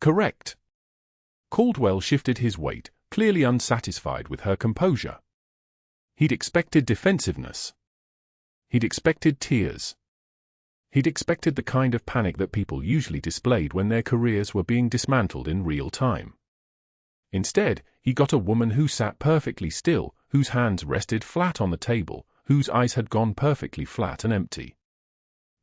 "Correct." Caldwell shifted his weight, clearly unsatisfied with her composure. He'd expected defensiveness. He'd expected tears. He'd expected the kind of panic that people usually displayed when their careers were being dismantled in real time. Instead, he got a woman who sat perfectly still, whose hands rested flat on the table, whose eyes had gone perfectly flat and empty.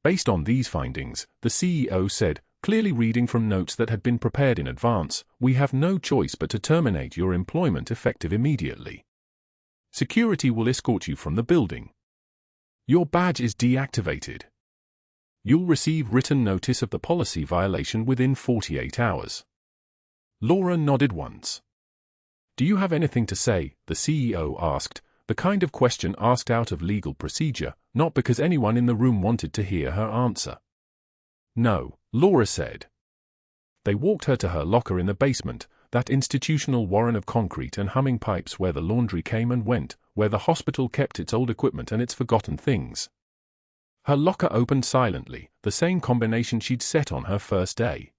Based on these findings, the CEO said, clearly reading from notes that had been prepared in advance, "We have no choice but to terminate your employment effective immediately. Security will escort you from the building. Your badge is deactivated. You'll receive written notice of the policy violation within 48 hours. Laura nodded once. "Do you have anything to say?" the CEO asked, the kind of question asked out of legal procedure, not because anyone in the room wanted to hear her answer. No, Laura said. They walked her to her locker in the basement, that institutional warren of concrete and humming pipes where the laundry came and went, where the hospital kept its old equipment and its forgotten things. Her locker opened silently, the same combination she'd set on her first day.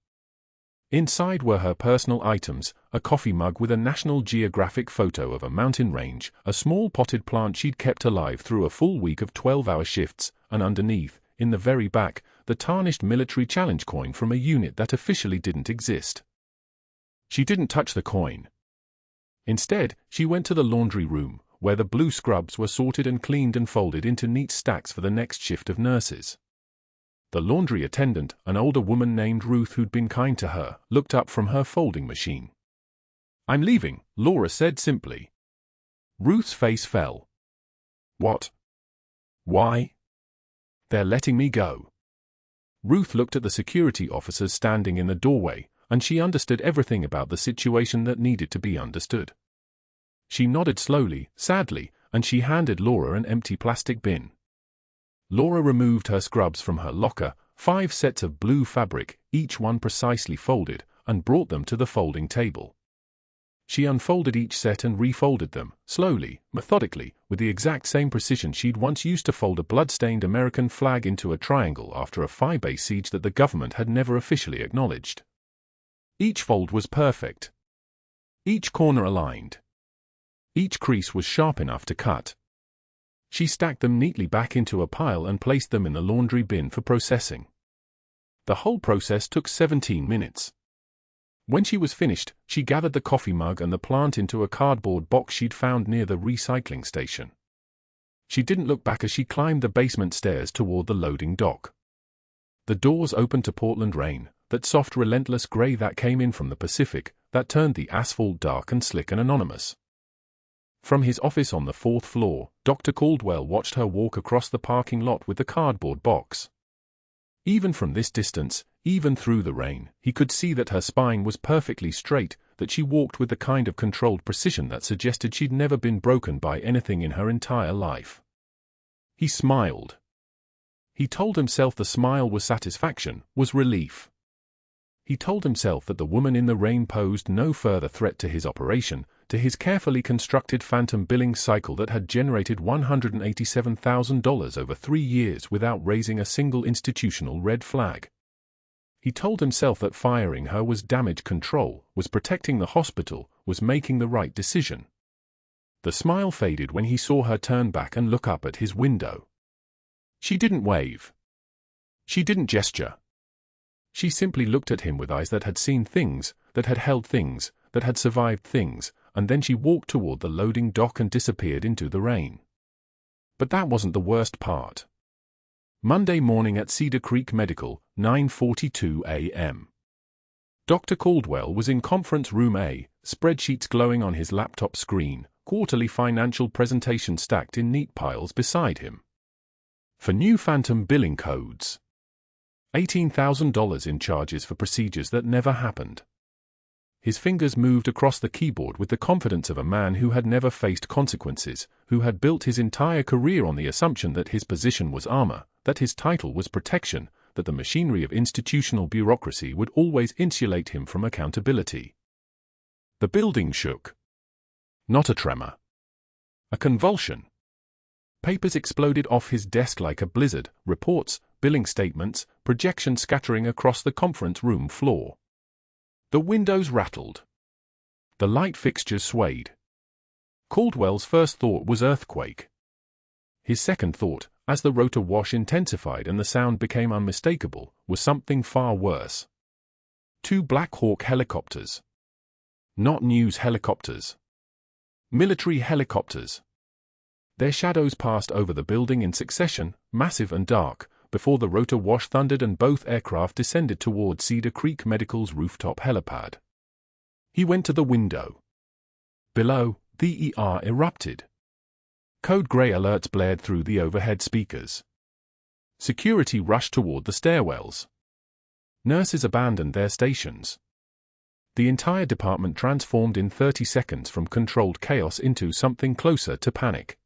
Inside were her personal items, a coffee mug with a National Geographic photo of a mountain range, a small potted plant she'd kept alive through a full week of 12-hour shifts, and underneath, in the very back, the tarnished military challenge coin from a unit that officially didn't exist. She didn't touch the coin. Instead, she went to the laundry room, where the blue scrubs were sorted and cleaned and folded into neat stacks for the next shift of nurses. The laundry attendant, an older woman named Ruth who'd been kind to her, looked up from her folding machine. "I'm leaving," Laura said simply. Ruth's face fell. "What? Why?" "They're letting me go." Ruth looked at the security officers standing in the doorway, and she understood everything about the situation that needed to be understood. She nodded slowly, sadly, and she handed Laura an empty plastic bin. Laura removed her scrubs from her locker, 5 sets of blue fabric, each one precisely folded, and brought them to the folding table. She unfolded each set and refolded them, slowly, methodically, with the exact same precision she'd once used to fold a blood-stained American flag into a triangle after a 5-day siege that the government had never officially acknowledged. Each fold was perfect. Each corner aligned. Each crease was sharp enough to cut. She stacked them neatly back into a pile and placed them in the laundry bin for processing. The whole process took 17 minutes. When she was finished, she gathered the coffee mug and the plant into a cardboard box she'd found near the recycling station. She didn't look back as she climbed the basement stairs toward the loading dock. The doors opened to Portland rain, that soft relentless gray that came in from the Pacific, that turned the asphalt dark and slick and anonymous. From his office on the 4th floor, Dr. Caldwell watched her walk across the parking lot with the cardboard box. Even from this distance, even through the rain, he could see that her spine was perfectly straight, that she walked with the kind of controlled precision that suggested she'd never been broken by anything in her entire life. He smiled. He told himself the smile was satisfaction, was relief. He told himself that the woman in the rain posed no further threat to his operation, to his carefully constructed phantom billing cycle that had generated $187,000 over 3 years without raising a single institutional red flag. He told himself that firing her was damage control, was protecting the hospital, was making the right decision. The smile faded when he saw her turn back and look up at his window. She didn't wave. She didn't gesture. She simply looked at him with eyes that had seen things, that had held things, that had survived things, and then she walked toward the loading dock and disappeared into the rain. But that wasn't the worst part. Monday morning at Cedar Creek Medical, 9:42 a.m. Dr. Caldwell was in conference room A, spreadsheets glowing on his laptop screen, quarterly financial presentation stacked in neat piles beside him. For new phantom billing codes. $18,000 in charges for procedures that never happened. His fingers moved across the keyboard with the confidence of a man who had never faced consequences, who had built his entire career on the assumption that his position was armor, that his title was protection, that the machinery of institutional bureaucracy would always insulate him from accountability. The building shook. Not a tremor. A convulsion. Papers exploded off his desk like a blizzard, reports, billing statements, projections scattering across the conference room floor. The windows rattled. The light fixtures swayed. Caldwell's first thought was earthquake. His second thought, as the rotor wash intensified and the sound became unmistakable, was something far worse. 2 Black Hawk helicopters. Not news helicopters. Military helicopters. Their shadows passed over the building in succession, massive and dark, before the rotor wash thundered and both aircraft descended toward Cedar Creek Medical's rooftop helipad. He went to the window. Below, the ER erupted. Code gray alerts blared through the overhead speakers. Security rushed toward the stairwells. Nurses abandoned their stations. The entire department transformed in 30 seconds from controlled chaos into something closer to panic.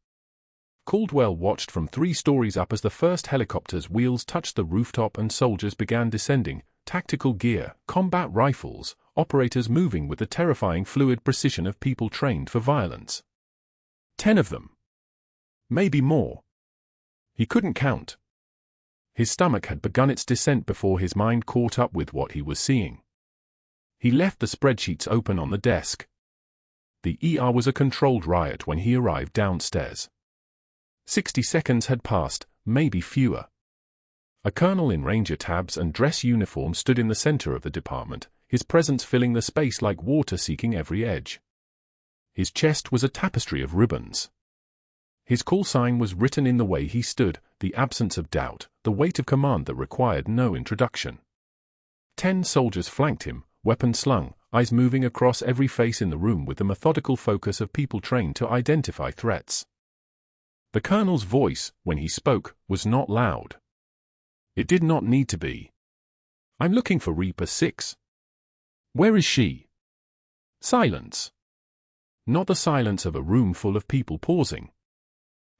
Caldwell watched from 3 stories up as the first helicopter's wheels touched the rooftop and soldiers began descending, tactical gear, combat rifles, operators moving with the terrifying fluid precision of people trained for violence. 10 of them. Maybe more. He couldn't count. His stomach had begun its descent before his mind caught up with what he was seeing. He left the spreadsheets open on the desk. The ER was a controlled riot when he arrived downstairs. 60 seconds had passed, maybe fewer. A colonel in ranger tabs and dress uniform stood in the center of the department, his presence filling the space like water seeking every edge. His chest was a tapestry of ribbons. His call sign was written in the way he stood, the absence of doubt, the weight of command that required no introduction. 10 soldiers flanked him, weapons slung, eyes moving across every face in the room with the methodical focus of people trained to identify threats. The colonel's voice, when he spoke, was not loud. It did not need to be. "I'm looking for Reaper 6. Where is she?" Silence. Not the silence of a room full of people pausing.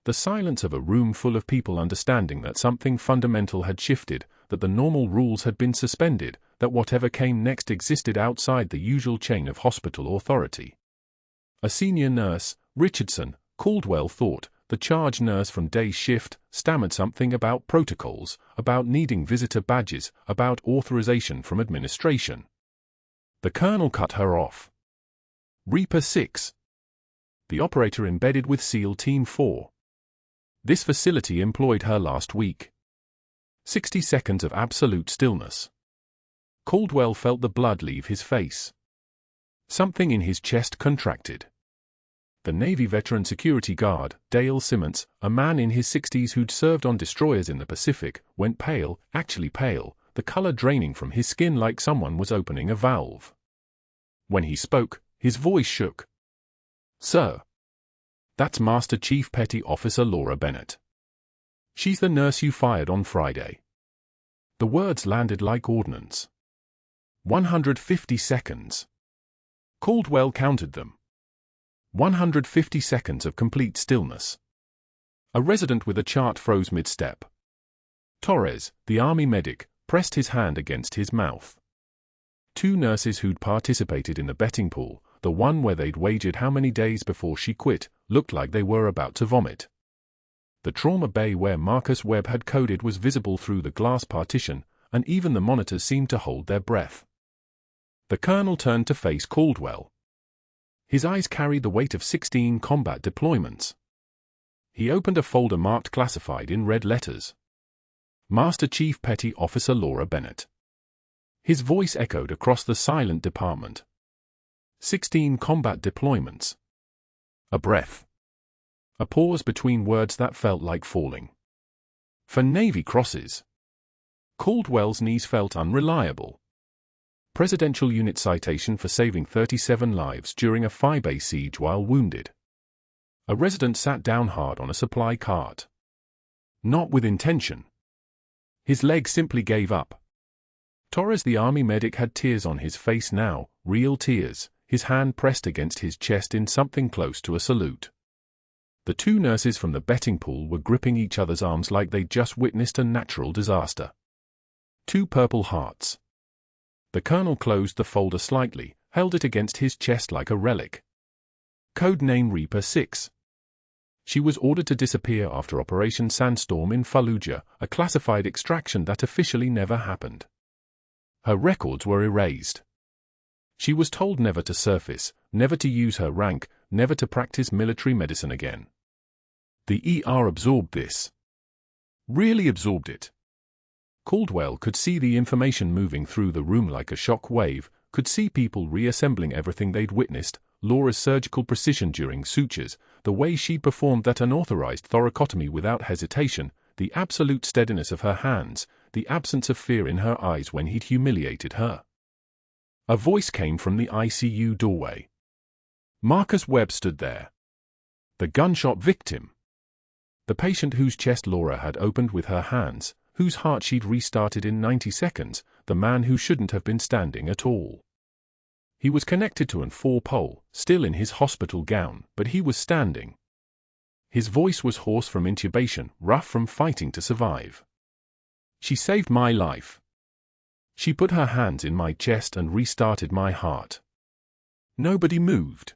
The silence of a room full of people understanding that something fundamental had shifted, that the normal rules had been suspended, that whatever came next existed outside the usual chain of hospital authority. A senior nurse, Richardson, Caldwell thought, the charge nurse from day shift, stammered something about protocols, about needing visitor badges, about authorization from administration. The colonel cut her off. "Reaper 6. The operator embedded with SEAL Team 4. This facility employed her last week." 60 seconds of absolute stillness. Caldwell felt the blood leave his face. Something in his chest contracted. The Navy veteran security guard, Dale Simmons, a man in his 60s who'd served on destroyers in the Pacific, went pale, actually pale, the color draining from his skin like someone was opening a valve. When he spoke, his voice shook. "Sir. That's Master Chief Petty Officer Laura Bennett. She's the nurse you fired on Friday." The words landed like ordnance. 150 seconds. Caldwell counted them. 150 seconds of complete stillness. A resident with a chart froze mid-step. Torres, the army medic, pressed his hand against his mouth. 2 nurses who'd participated in the betting pool, the one where they'd wagered how many days before she quit, looked like they were about to vomit. The trauma bay where Marcus Webb had coded was visible through the glass partition, and even the monitors seemed to hold their breath. The colonel turned to face Caldwell. His eyes carried the weight of 16 combat deployments. He opened a folder marked classified in red letters. Master Chief Petty Officer Laura Bennett. His voice echoed across the silent department. 16 combat deployments. A breath. A pause between words that felt like falling. For Navy crosses. Caldwell's knees felt unreliable. Presidential Unit citation for saving 37 lives during a Phi-Bay siege while wounded. A resident sat down hard on a supply cart. Not with intention. His leg simply gave up. Torres the army medic had tears on his face now, real tears, his hand pressed against his chest in something close to a salute. The 2 nurses from the betting pool were gripping each other's arms like they'd just witnessed a natural disaster. 2 purple hearts. The colonel closed the folder slightly, held it against his chest like a relic. Code name Reaper 6. She was ordered to disappear after Operation Sandstorm in Fallujah, a classified extraction that officially never happened. Her records were erased. She was told never to surface, never to use her rank, never to practice military medicine again. The ER absorbed this. Really absorbed it. Caldwell could see the information moving through the room like a shock wave, could see people reassembling everything they'd witnessed, Laura's surgical precision during sutures, the way she performed that unauthorized thoracotomy without hesitation, the absolute steadiness of her hands, the absence of fear in her eyes when he'd humiliated her. A voice came from the ICU doorway. Marcus Webb stood there. The gunshot victim. The patient whose chest Laura had opened with her hands, whose heart she'd restarted in 90 seconds, the man who shouldn't have been standing at all. He was connected to an 4-pole, still in his hospital gown, but he was standing. His voice was hoarse from intubation, rough from fighting to survive. "She saved my life. She put her hands in my chest and restarted my heart." Nobody moved.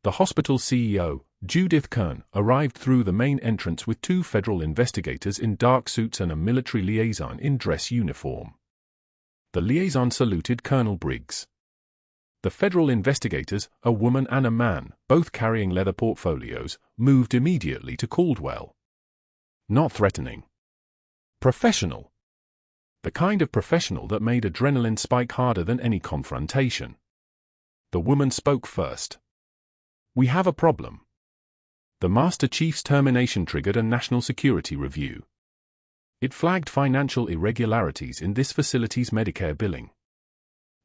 The hospital CEO, Judith Kern, arrived through the main entrance with 2 federal investigators in dark suits and a military liaison in dress uniform. The liaison saluted Colonel Briggs. The federal investigators, a woman and a man, both carrying leather portfolios, moved immediately to Caldwell. Not threatening. Professional. The kind of professional that made adrenaline spike harder than any confrontation. The woman spoke first. "We have a problem. The Master Chief's termination triggered a national security review. It flagged financial irregularities in this facility's Medicare billing.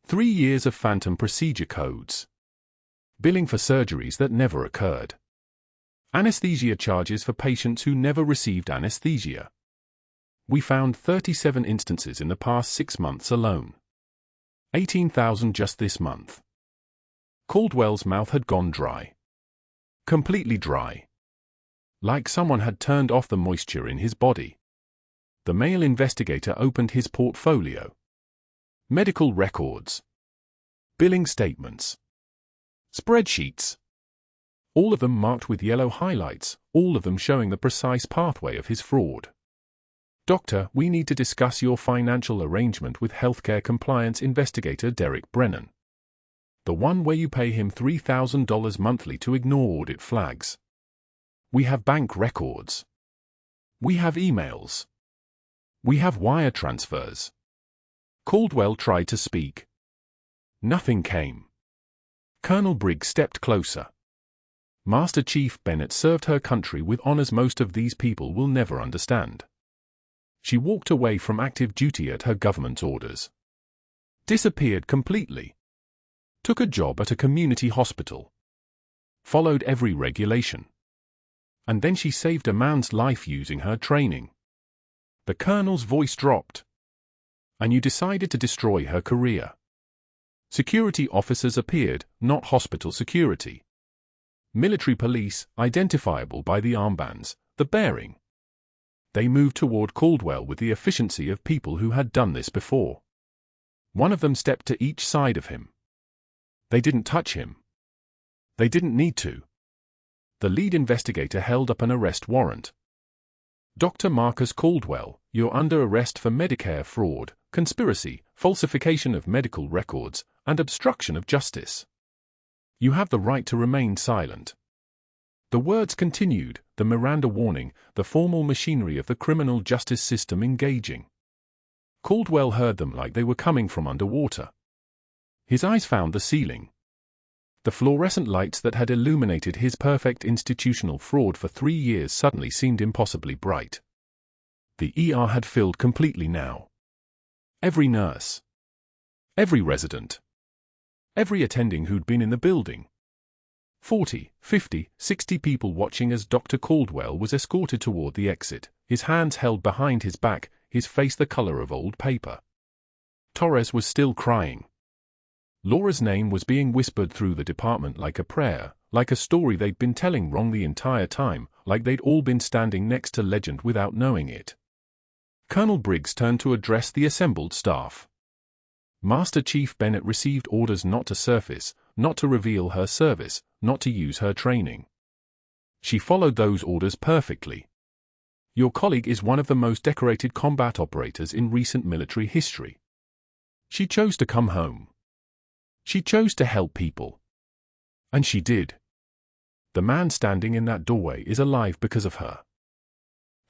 3 years of phantom procedure codes. Billing for surgeries that never occurred. Anesthesia charges for patients who never received anesthesia. We found 37 instances in the past 6 months alone. 18,000 just this month." Caldwell's mouth had gone dry. Completely dry. Like someone had turned off the moisture in his body. The male investigator opened his portfolio. Medical records. Billing statements. Spreadsheets. All of them marked with yellow highlights, all of them showing the precise pathway of his fraud. "Doctor, we need to discuss your financial arrangement with healthcare compliance investigator Derek Brennan. The one where you pay him $3,000 monthly to ignore audit flags. We have bank records. We have emails. We have wire transfers." Caldwell tried to speak. Nothing came. Colonel Briggs stepped closer. "Master Chief Bennett served her country with honors most of these people will never understand. She walked away from active duty at her government's orders. Disappeared completely. Took a job at a community hospital. Followed every regulation. And then she saved a man's life using her training." The colonel's voice dropped. "And you decided to destroy her career. Security officers appeared, not hospital security. Military police, identifiable by the armbands, the bearing. They moved toward Caldwell with the efficiency of people who had done this before. One of them stepped to each side of him. They didn't touch him. They didn't need to. The lead investigator held up an arrest warrant. Dr. Marcus Caldwell, you're under arrest for Medicare fraud, conspiracy, falsification of medical records, and obstruction of justice. You have the right to remain silent." The words continued, the Miranda warning, the formal machinery of the criminal justice system engaging. Caldwell heard them like they were coming from underwater. His eyes found the ceiling. The fluorescent lights that had illuminated his perfect institutional fraud for 3 years suddenly seemed impossibly bright. The ER had filled completely now. Every nurse. Every resident. Every attending who'd been in the building. 40, 50, 60 people watching as Dr. Caldwell was escorted toward the exit, his hands held behind his back, his face the color of old paper. Torres was still crying. Laura's name was being whispered through the department like a prayer, like a story they'd been telling wrong the entire time, like they'd all been standing next to legend without knowing it. Colonel Briggs turned to address the assembled staff. Master Chief Bennett received orders not to surface, not to reveal her service, not to use her training. She followed those orders perfectly. Your colleague is one of the most decorated combat operators in recent military history. She chose to come home. She chose to help people. And she did. The man standing in that doorway is alive because of her.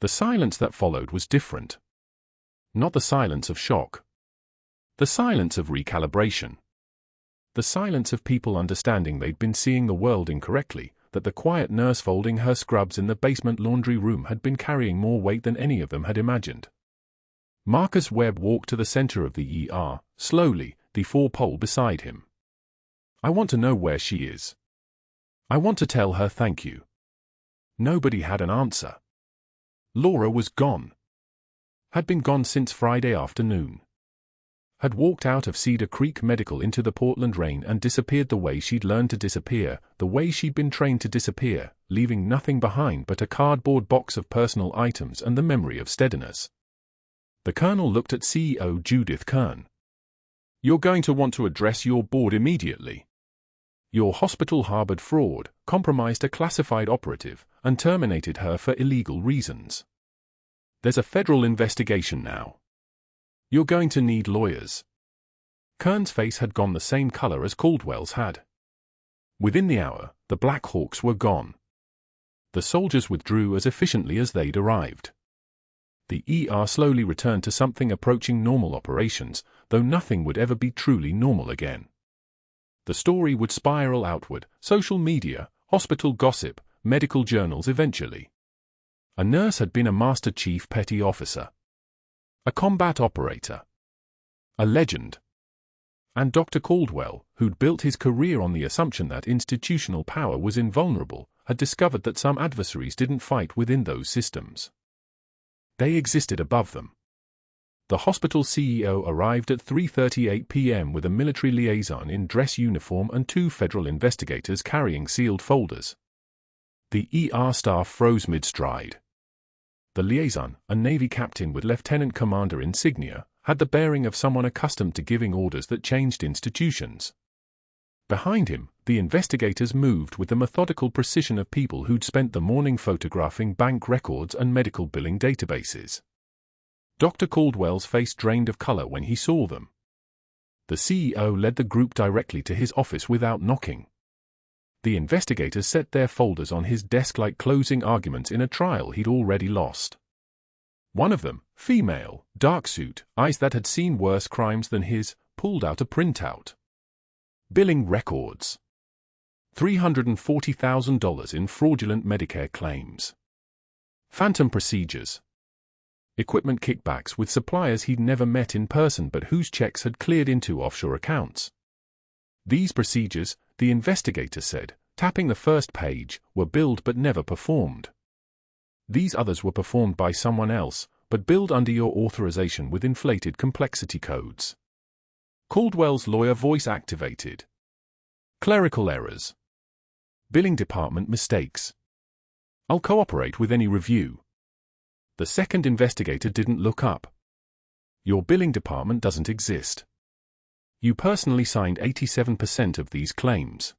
The silence that followed was different. Not the silence of shock. The silence of recalibration. The silence of people understanding they'd been seeing the world incorrectly, that the quiet nurse folding her scrubs in the basement laundry room had been carrying more weight than any of them had imagined. Marcus Webb walked to the center of the ER, slowly, the 4-pole beside him. I want to know where she is. I want to tell her thank you. Nobody had an answer. Laura was gone. Had been gone since Friday afternoon. had walked out of Cedar Creek Medical into the Portland rain and disappeared the way she'd learned to disappear, the way she'd been trained to disappear, leaving nothing behind but a cardboard box of personal items and the memory of steadiness. The Colonel looked at CEO Judith Kern. "You're going to want to address your board immediately. Your hospital harbored fraud, compromised a classified operative, and terminated her for illegal reasons. There's a federal investigation now. You're going to need lawyers." Kern's face had gone the same color as Caldwell's had. Within the hour, the Black Hawks were gone. The soldiers withdrew as efficiently as they'd arrived. The ER slowly returned to something approaching normal operations, though nothing would ever be truly normal again. The story would spiral outward, social media, hospital gossip, medical journals eventually. A nurse had been a Master Chief Petty Officer. A combat operator. A legend. And Dr. Caldwell, who'd built his career on the assumption that institutional power was invulnerable, had discovered that some adversaries didn't fight within those systems. They existed above them. The hospital CEO arrived at 3:38 p.m. with a military liaison in dress uniform and 2 federal investigators carrying sealed folders. The ER staff froze mid-stride. The liaison, a Navy captain with lieutenant commander insignia, had the bearing of someone accustomed to giving orders that changed institutions. Behind him, the investigators moved with the methodical precision of people who'd spent the morning photographing bank records and medical billing databases. Dr. Caldwell's face drained of color when he saw them. The CEO led the group directly to his office without knocking. The investigators set their folders on his desk like closing arguments in a trial he'd already lost. One of them, female, dark suit, eyes that had seen worse crimes than his, pulled out a printout. Billing records. $340,000 in fraudulent Medicare claims. Phantom procedures. Equipment kickbacks with suppliers he'd never met in person but whose checks had cleared into offshore accounts. These procedures, the investigator said, tapping the first page, were billed but never performed. These others were performed by someone else, but billed under your authorization with inflated complexity codes. Caldwell's lawyer voice activated. Clerical errors. Billing department mistakes. I'll cooperate with any review. The second investigator didn't look up. Your billing department doesn't exist. You personally signed 87% of these claims.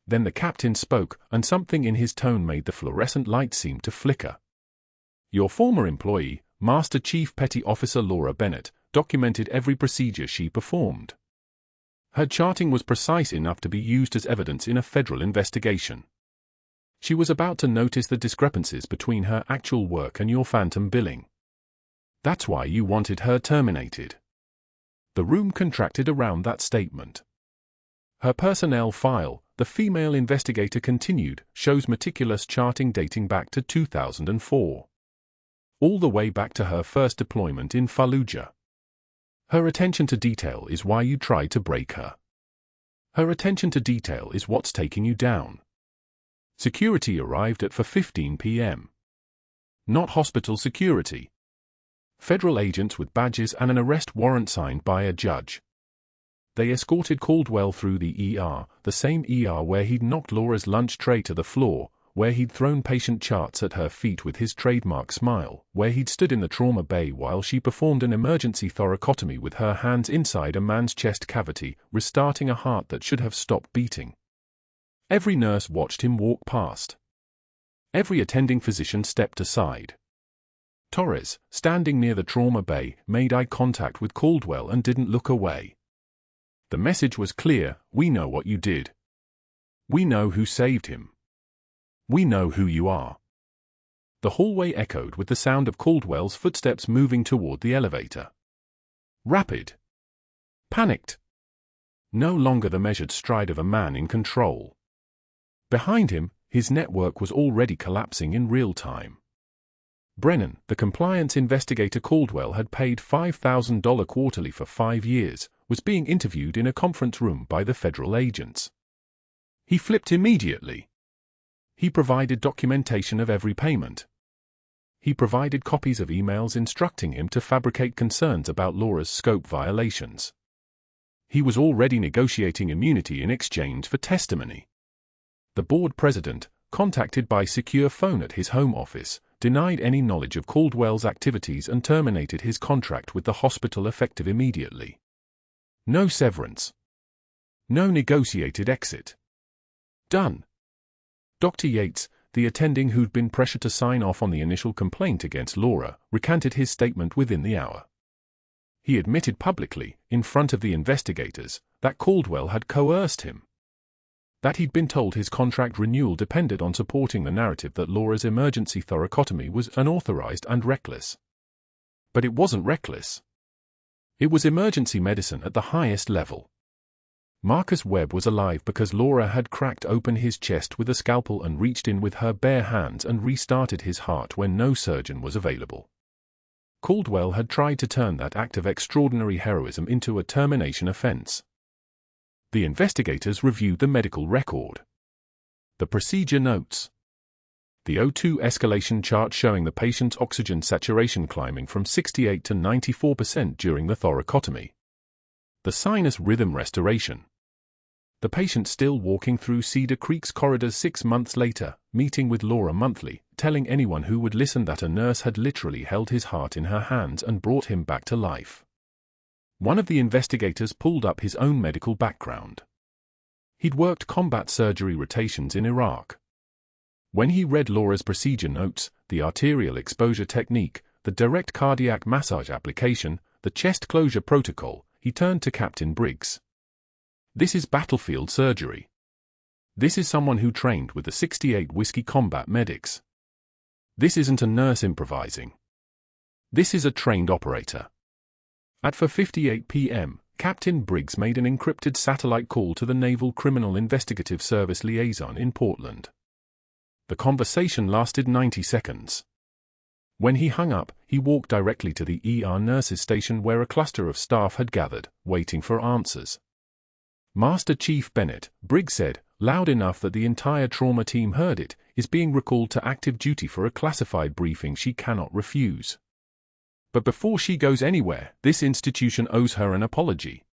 Then the captain spoke, and something in his tone made the fluorescent light seem to flicker. Your former employee, Master Chief Petty Officer Laura Bennett, documented every procedure she performed. Her charting was precise enough to be used as evidence in a federal investigation. She was about to notice the discrepancies between her actual work and your phantom billing. That's why you wanted her terminated. The room contracted around that statement. Her personnel file, the female investigator continued, shows meticulous charting dating back to 2004. All the way back to her first deployment in Fallujah. Her attention to detail is why you tried to break her. Her attention to detail is what's taking you down. Security arrived at 4:15 p.m. Not hospital security. Federal agents with badges and an arrest warrant signed by a judge. They escorted Caldwell through the ER, the same ER where he'd knocked Laura's lunch tray to the floor, where he'd thrown patient charts at her feet with his trademark smile, where he'd stood in the trauma bay while she performed an emergency thoracotomy with her hands inside a man's chest cavity, restarting a heart that should have stopped beating. Every nurse watched him walk past. Every attending physician stepped aside. Torres, standing near the trauma bay, made eye contact with Caldwell and didn't look away. The message was clear: we know what you did. We know who saved him. We know who you are. The hallway echoed with the sound of Caldwell's footsteps moving toward the elevator. Rapid. Panicked. No longer the measured stride of a man in control. Behind him, his network was already collapsing in real time. Brennan, the compliance investigator Caldwell had paid $5,000 quarterly for 5 years, was being interviewed in a conference room by the federal agents. He flipped immediately. He provided documentation of every payment. He provided copies of emails instructing him to fabricate concerns about Laura's scope violations. He was already negotiating immunity in exchange for testimony. The board president, contacted by secure phone at his home office, denied any knowledge of Caldwell's activities and terminated his contract with the hospital effective immediately. No severance. No negotiated exit. Done. Dr. Yates, the attending who'd been pressured to sign off on the initial complaint against Laura, recanted his statement within the hour. He admitted publicly, in front of the investigators, that Caldwell had coerced him. That he'd been told his contract renewal depended on supporting the narrative that Laura's emergency thoracotomy was unauthorized and reckless. But it wasn't reckless. It was emergency medicine at the highest level. Marcus Webb was alive because Laura had cracked open his chest with a scalpel and reached in with her bare hands and restarted his heart when no surgeon was available. Caldwell had tried to turn that act of extraordinary heroism into a termination offense. The investigators reviewed the medical record. The procedure notes. The O2 escalation chart showing the patient's oxygen saturation climbing from 68 to 94% during the thoracotomy. The sinus rhythm restoration. The patient still walking through Cedar Creek's corridors 6 months later, meeting with Laura monthly, telling anyone who would listen that a nurse had literally held his heart in her hands and brought him back to life. One of the investigators pulled up his own medical background. He'd worked combat surgery rotations in Iraq. When he read Laura's procedure notes, the arterial exposure technique, the direct cardiac massage application, the chest closure protocol, he turned to Captain Briggs. This is battlefield surgery. This is someone who trained with the 68 Whiskey Combat Medics. This isn't a nurse improvising. This is a trained operator. At 4:58 p.m., Captain Briggs made an encrypted satellite call to the Naval Criminal Investigative Service liaison in Portland. The conversation lasted 90 seconds. When he hung up, he walked directly to the ER nurses' station where a cluster of staff had gathered, waiting for answers. Master Chief Bennett, Briggs said, loud enough that the entire trauma team heard it, is being recalled to active duty for a classified briefing she cannot refuse. But before she goes anywhere, this institution owes her an apology.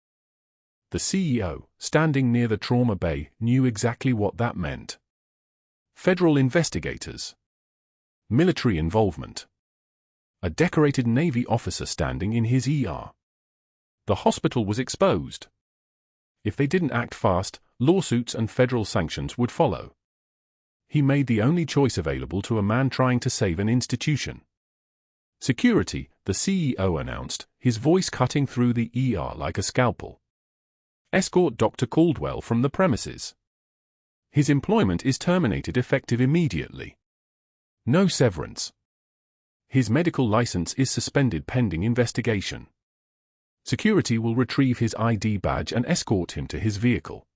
The CEO, standing near the trauma bay, knew exactly what that meant. Federal investigators. Military involvement. A decorated Navy officer standing in his ER. The hospital was exposed. If they didn't act fast, lawsuits and federal sanctions would follow. He made the only choice available to a man trying to save an institution. Security, the CEO announced, his voice cutting through the ER like a scalpel. Escort Dr. Caldwell from the premises. His employment is terminated effective immediately. No severance. His medical license is suspended pending investigation. Security will retrieve his ID badge and escort him to his vehicle.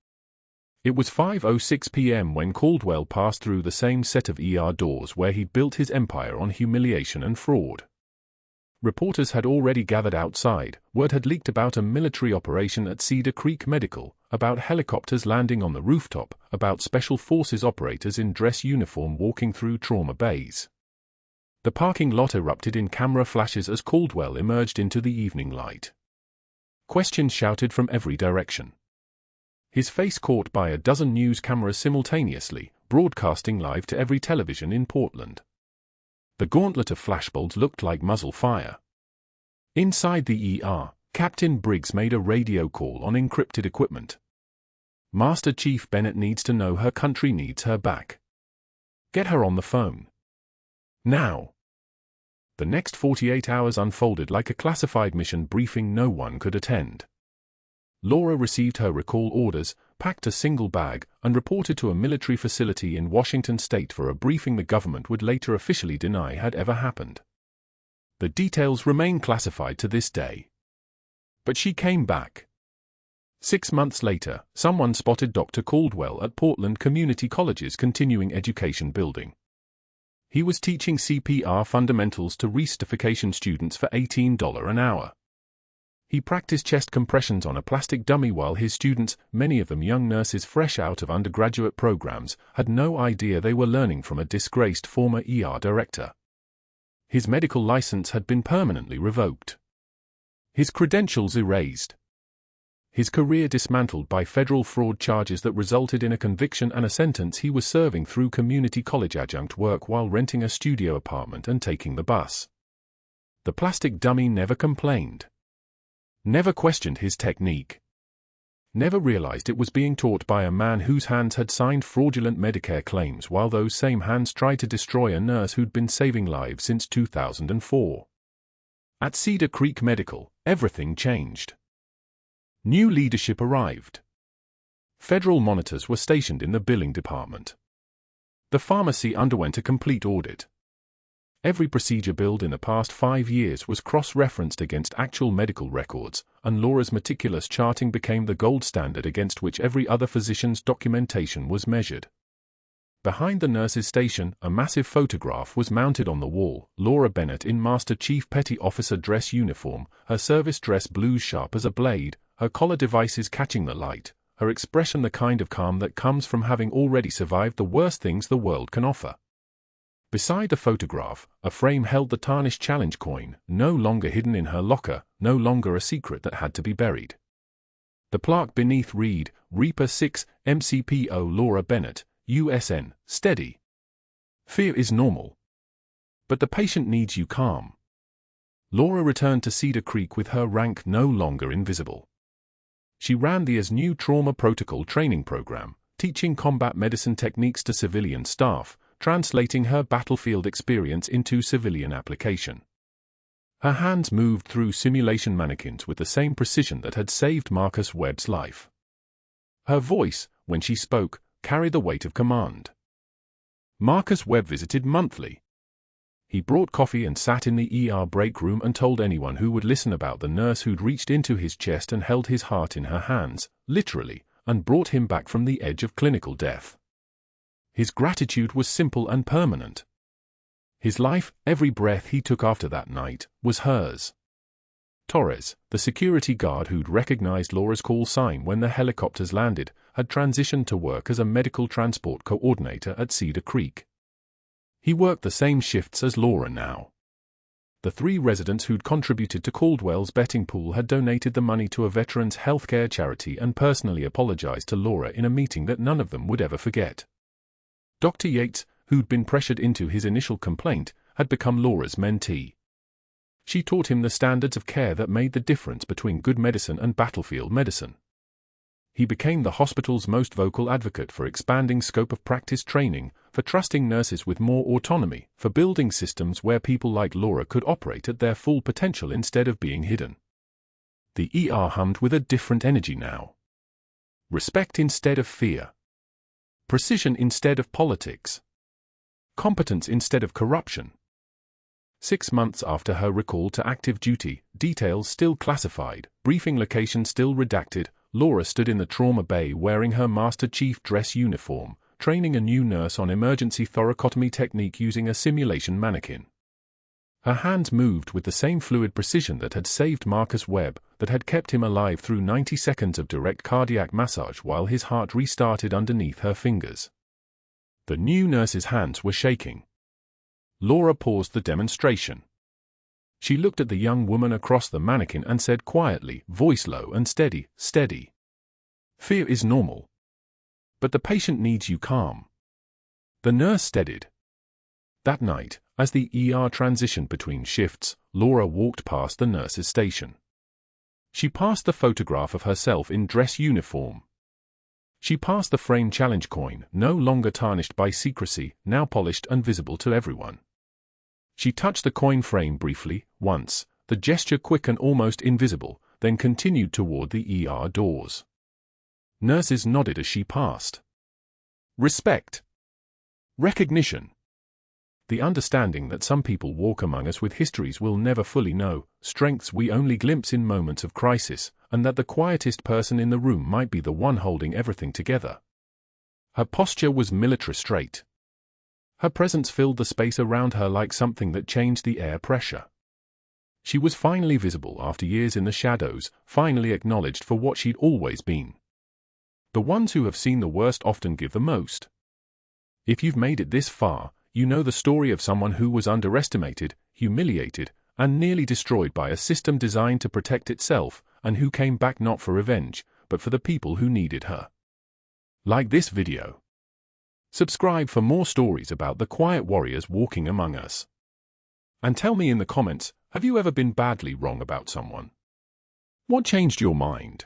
It was 5:06 p.m. when Caldwell passed through the same set of ER doors where he'd built his empire on humiliation and fraud. Reporters had already gathered outside. Word had leaked about a military operation at Cedar Creek Medical, about helicopters landing on the rooftop, about special forces operators in dress uniform walking through trauma bays. The parking lot erupted in camera flashes as Caldwell emerged into the evening light. Questions shouted from every direction. His face caught by a dozen news cameras simultaneously, broadcasting live to every television in Portland. The gauntlet of flashbulbs looked like muzzle fire. Inside the ER, Captain Briggs made a radio call on encrypted equipment. Master Chief Bennett needs to know her country needs her back. Get her on the phone. Now. The next 48 hours unfolded like a classified mission briefing no one could attend. Laura received her recall orders, packed a single bag, and reported to a military facility in Washington state for a briefing the government would later officially deny had ever happened. The details remain classified to this day. But she came back. 6 months later, someone spotted Dr. Caldwell at Portland Community College's continuing education building. He was teaching CPR fundamentals to recertification students for $18 an hour. He practiced chest compressions on a plastic dummy while his students, many of them young nurses fresh out of undergraduate programs, had no idea they were learning from a disgraced former ER director. His medical license had been permanently revoked. His credentials erased. His career dismantled by federal fraud charges that resulted in a conviction and a sentence he was serving through community college adjunct work while renting a studio apartment and taking the bus. The plastic dummy never complained. Never questioned his technique. Never realized it was being taught by a man whose hands had signed fraudulent Medicare claims while those same hands tried to destroy a nurse who'd been saving lives since 2004. At Cedar Creek Medical, everything changed. New leadership arrived. Federal monitors were stationed in the billing department. The pharmacy underwent a complete audit. Every procedure billed in the past 5 years was cross-referenced against actual medical records, and Laura's meticulous charting became the gold standard against which every other physician's documentation was measured. Behind the nurse's station, a massive photograph was mounted on the wall. Laura Bennett in Master Chief Petty Officer dress uniform, her service dress blues sharp as a blade, her collar devices catching the light, her expression the kind of calm that comes from having already survived the worst things the world can offer. Beside the photograph, a frame held the tarnished challenge coin, no longer hidden in her locker, no longer a secret that had to be buried. The plaque beneath read, Reaper 6, MCPO Laura Bennett, USN, steady. Fear is normal. But the patient needs you calm. Laura returned to Cedar Creek with her rank no longer invisible. She ran the new trauma protocol training program, teaching combat medicine techniques to civilian staff, translating her battlefield experience into civilian application. Her hands moved through simulation mannequins with the same precision that had saved Marcus Webb's life. Her voice, when she spoke, carried the weight of command. Marcus Webb visited monthly. He brought coffee and sat in the ER break room and told anyone who would listen about the nurse who'd reached into his chest and held his heart in her hands, literally, and brought him back from the edge of clinical death. His gratitude was simple and permanent. His life, every breath he took after that night, was hers. Torres, the security guard who'd recognized Laura's call sign when the helicopters landed, had transitioned to work as a medical transport coordinator at Cedar Creek. He worked the same shifts as Laura now. The 3 residents who'd contributed to Caldwell's betting pool had donated the money to a veterans' healthcare charity and personally apologized to Laura in a meeting that none of them would ever forget. Dr. Yates, who'd been pressured into his initial complaint, had become Laura's mentee. She taught him the standards of care that made the difference between good medicine and battlefield medicine. He became the hospital's most vocal advocate for expanding scope of practice training, for trusting nurses with more autonomy, for building systems where people like Laura could operate at their full potential instead of being hidden. The ER hummed with a different energy now. Respect instead of fear. Precision instead of politics. Competence instead of corruption. 6 months after her recall to active duty, details still classified, briefing location still redacted, Laura stood in the trauma bay wearing her Master Chief dress uniform, training a new nurse on emergency thoracotomy technique using a simulation mannequin. Her hands moved with the same fluid precision that had saved Marcus Webb, that had kept him alive through 90 seconds of direct cardiac massage while his heart restarted underneath her fingers. The new nurse's hands were shaking. Laura paused the demonstration. She looked at the young woman across the mannequin and said quietly, voice low and steady, steady. Fear is normal. But the patient needs you calm. The nurse steadied. That night, as the ER transitioned between shifts, Laura walked past the nurse's station. She passed the photograph of herself in dress uniform. She passed the frame challenge coin, no longer tarnished by secrecy, now polished and visible to everyone. She touched the coin frame briefly, once, the gesture quick and almost invisible, then continued toward the ER doors. Nurses nodded as she passed. Respect. Recognition. The understanding that some people walk among us with histories we'll never fully know, strengths we only glimpse in moments of crisis, and that the quietest person in the room might be the one holding everything together. Her posture was military straight. Her presence filled the space around her like something that changed the air pressure. She was finally visible after years in the shadows, finally acknowledged for what she'd always been. The ones who have seen the worst often give the most. If you've made it this far, you know the story of someone who was underestimated, humiliated, and nearly destroyed by a system designed to protect itself, and who came back not for revenge, but for the people who needed her. Like this video. Subscribe for more stories about the quiet warriors walking among us. And tell me in the comments, have you ever been badly wrong about someone? What changed your mind?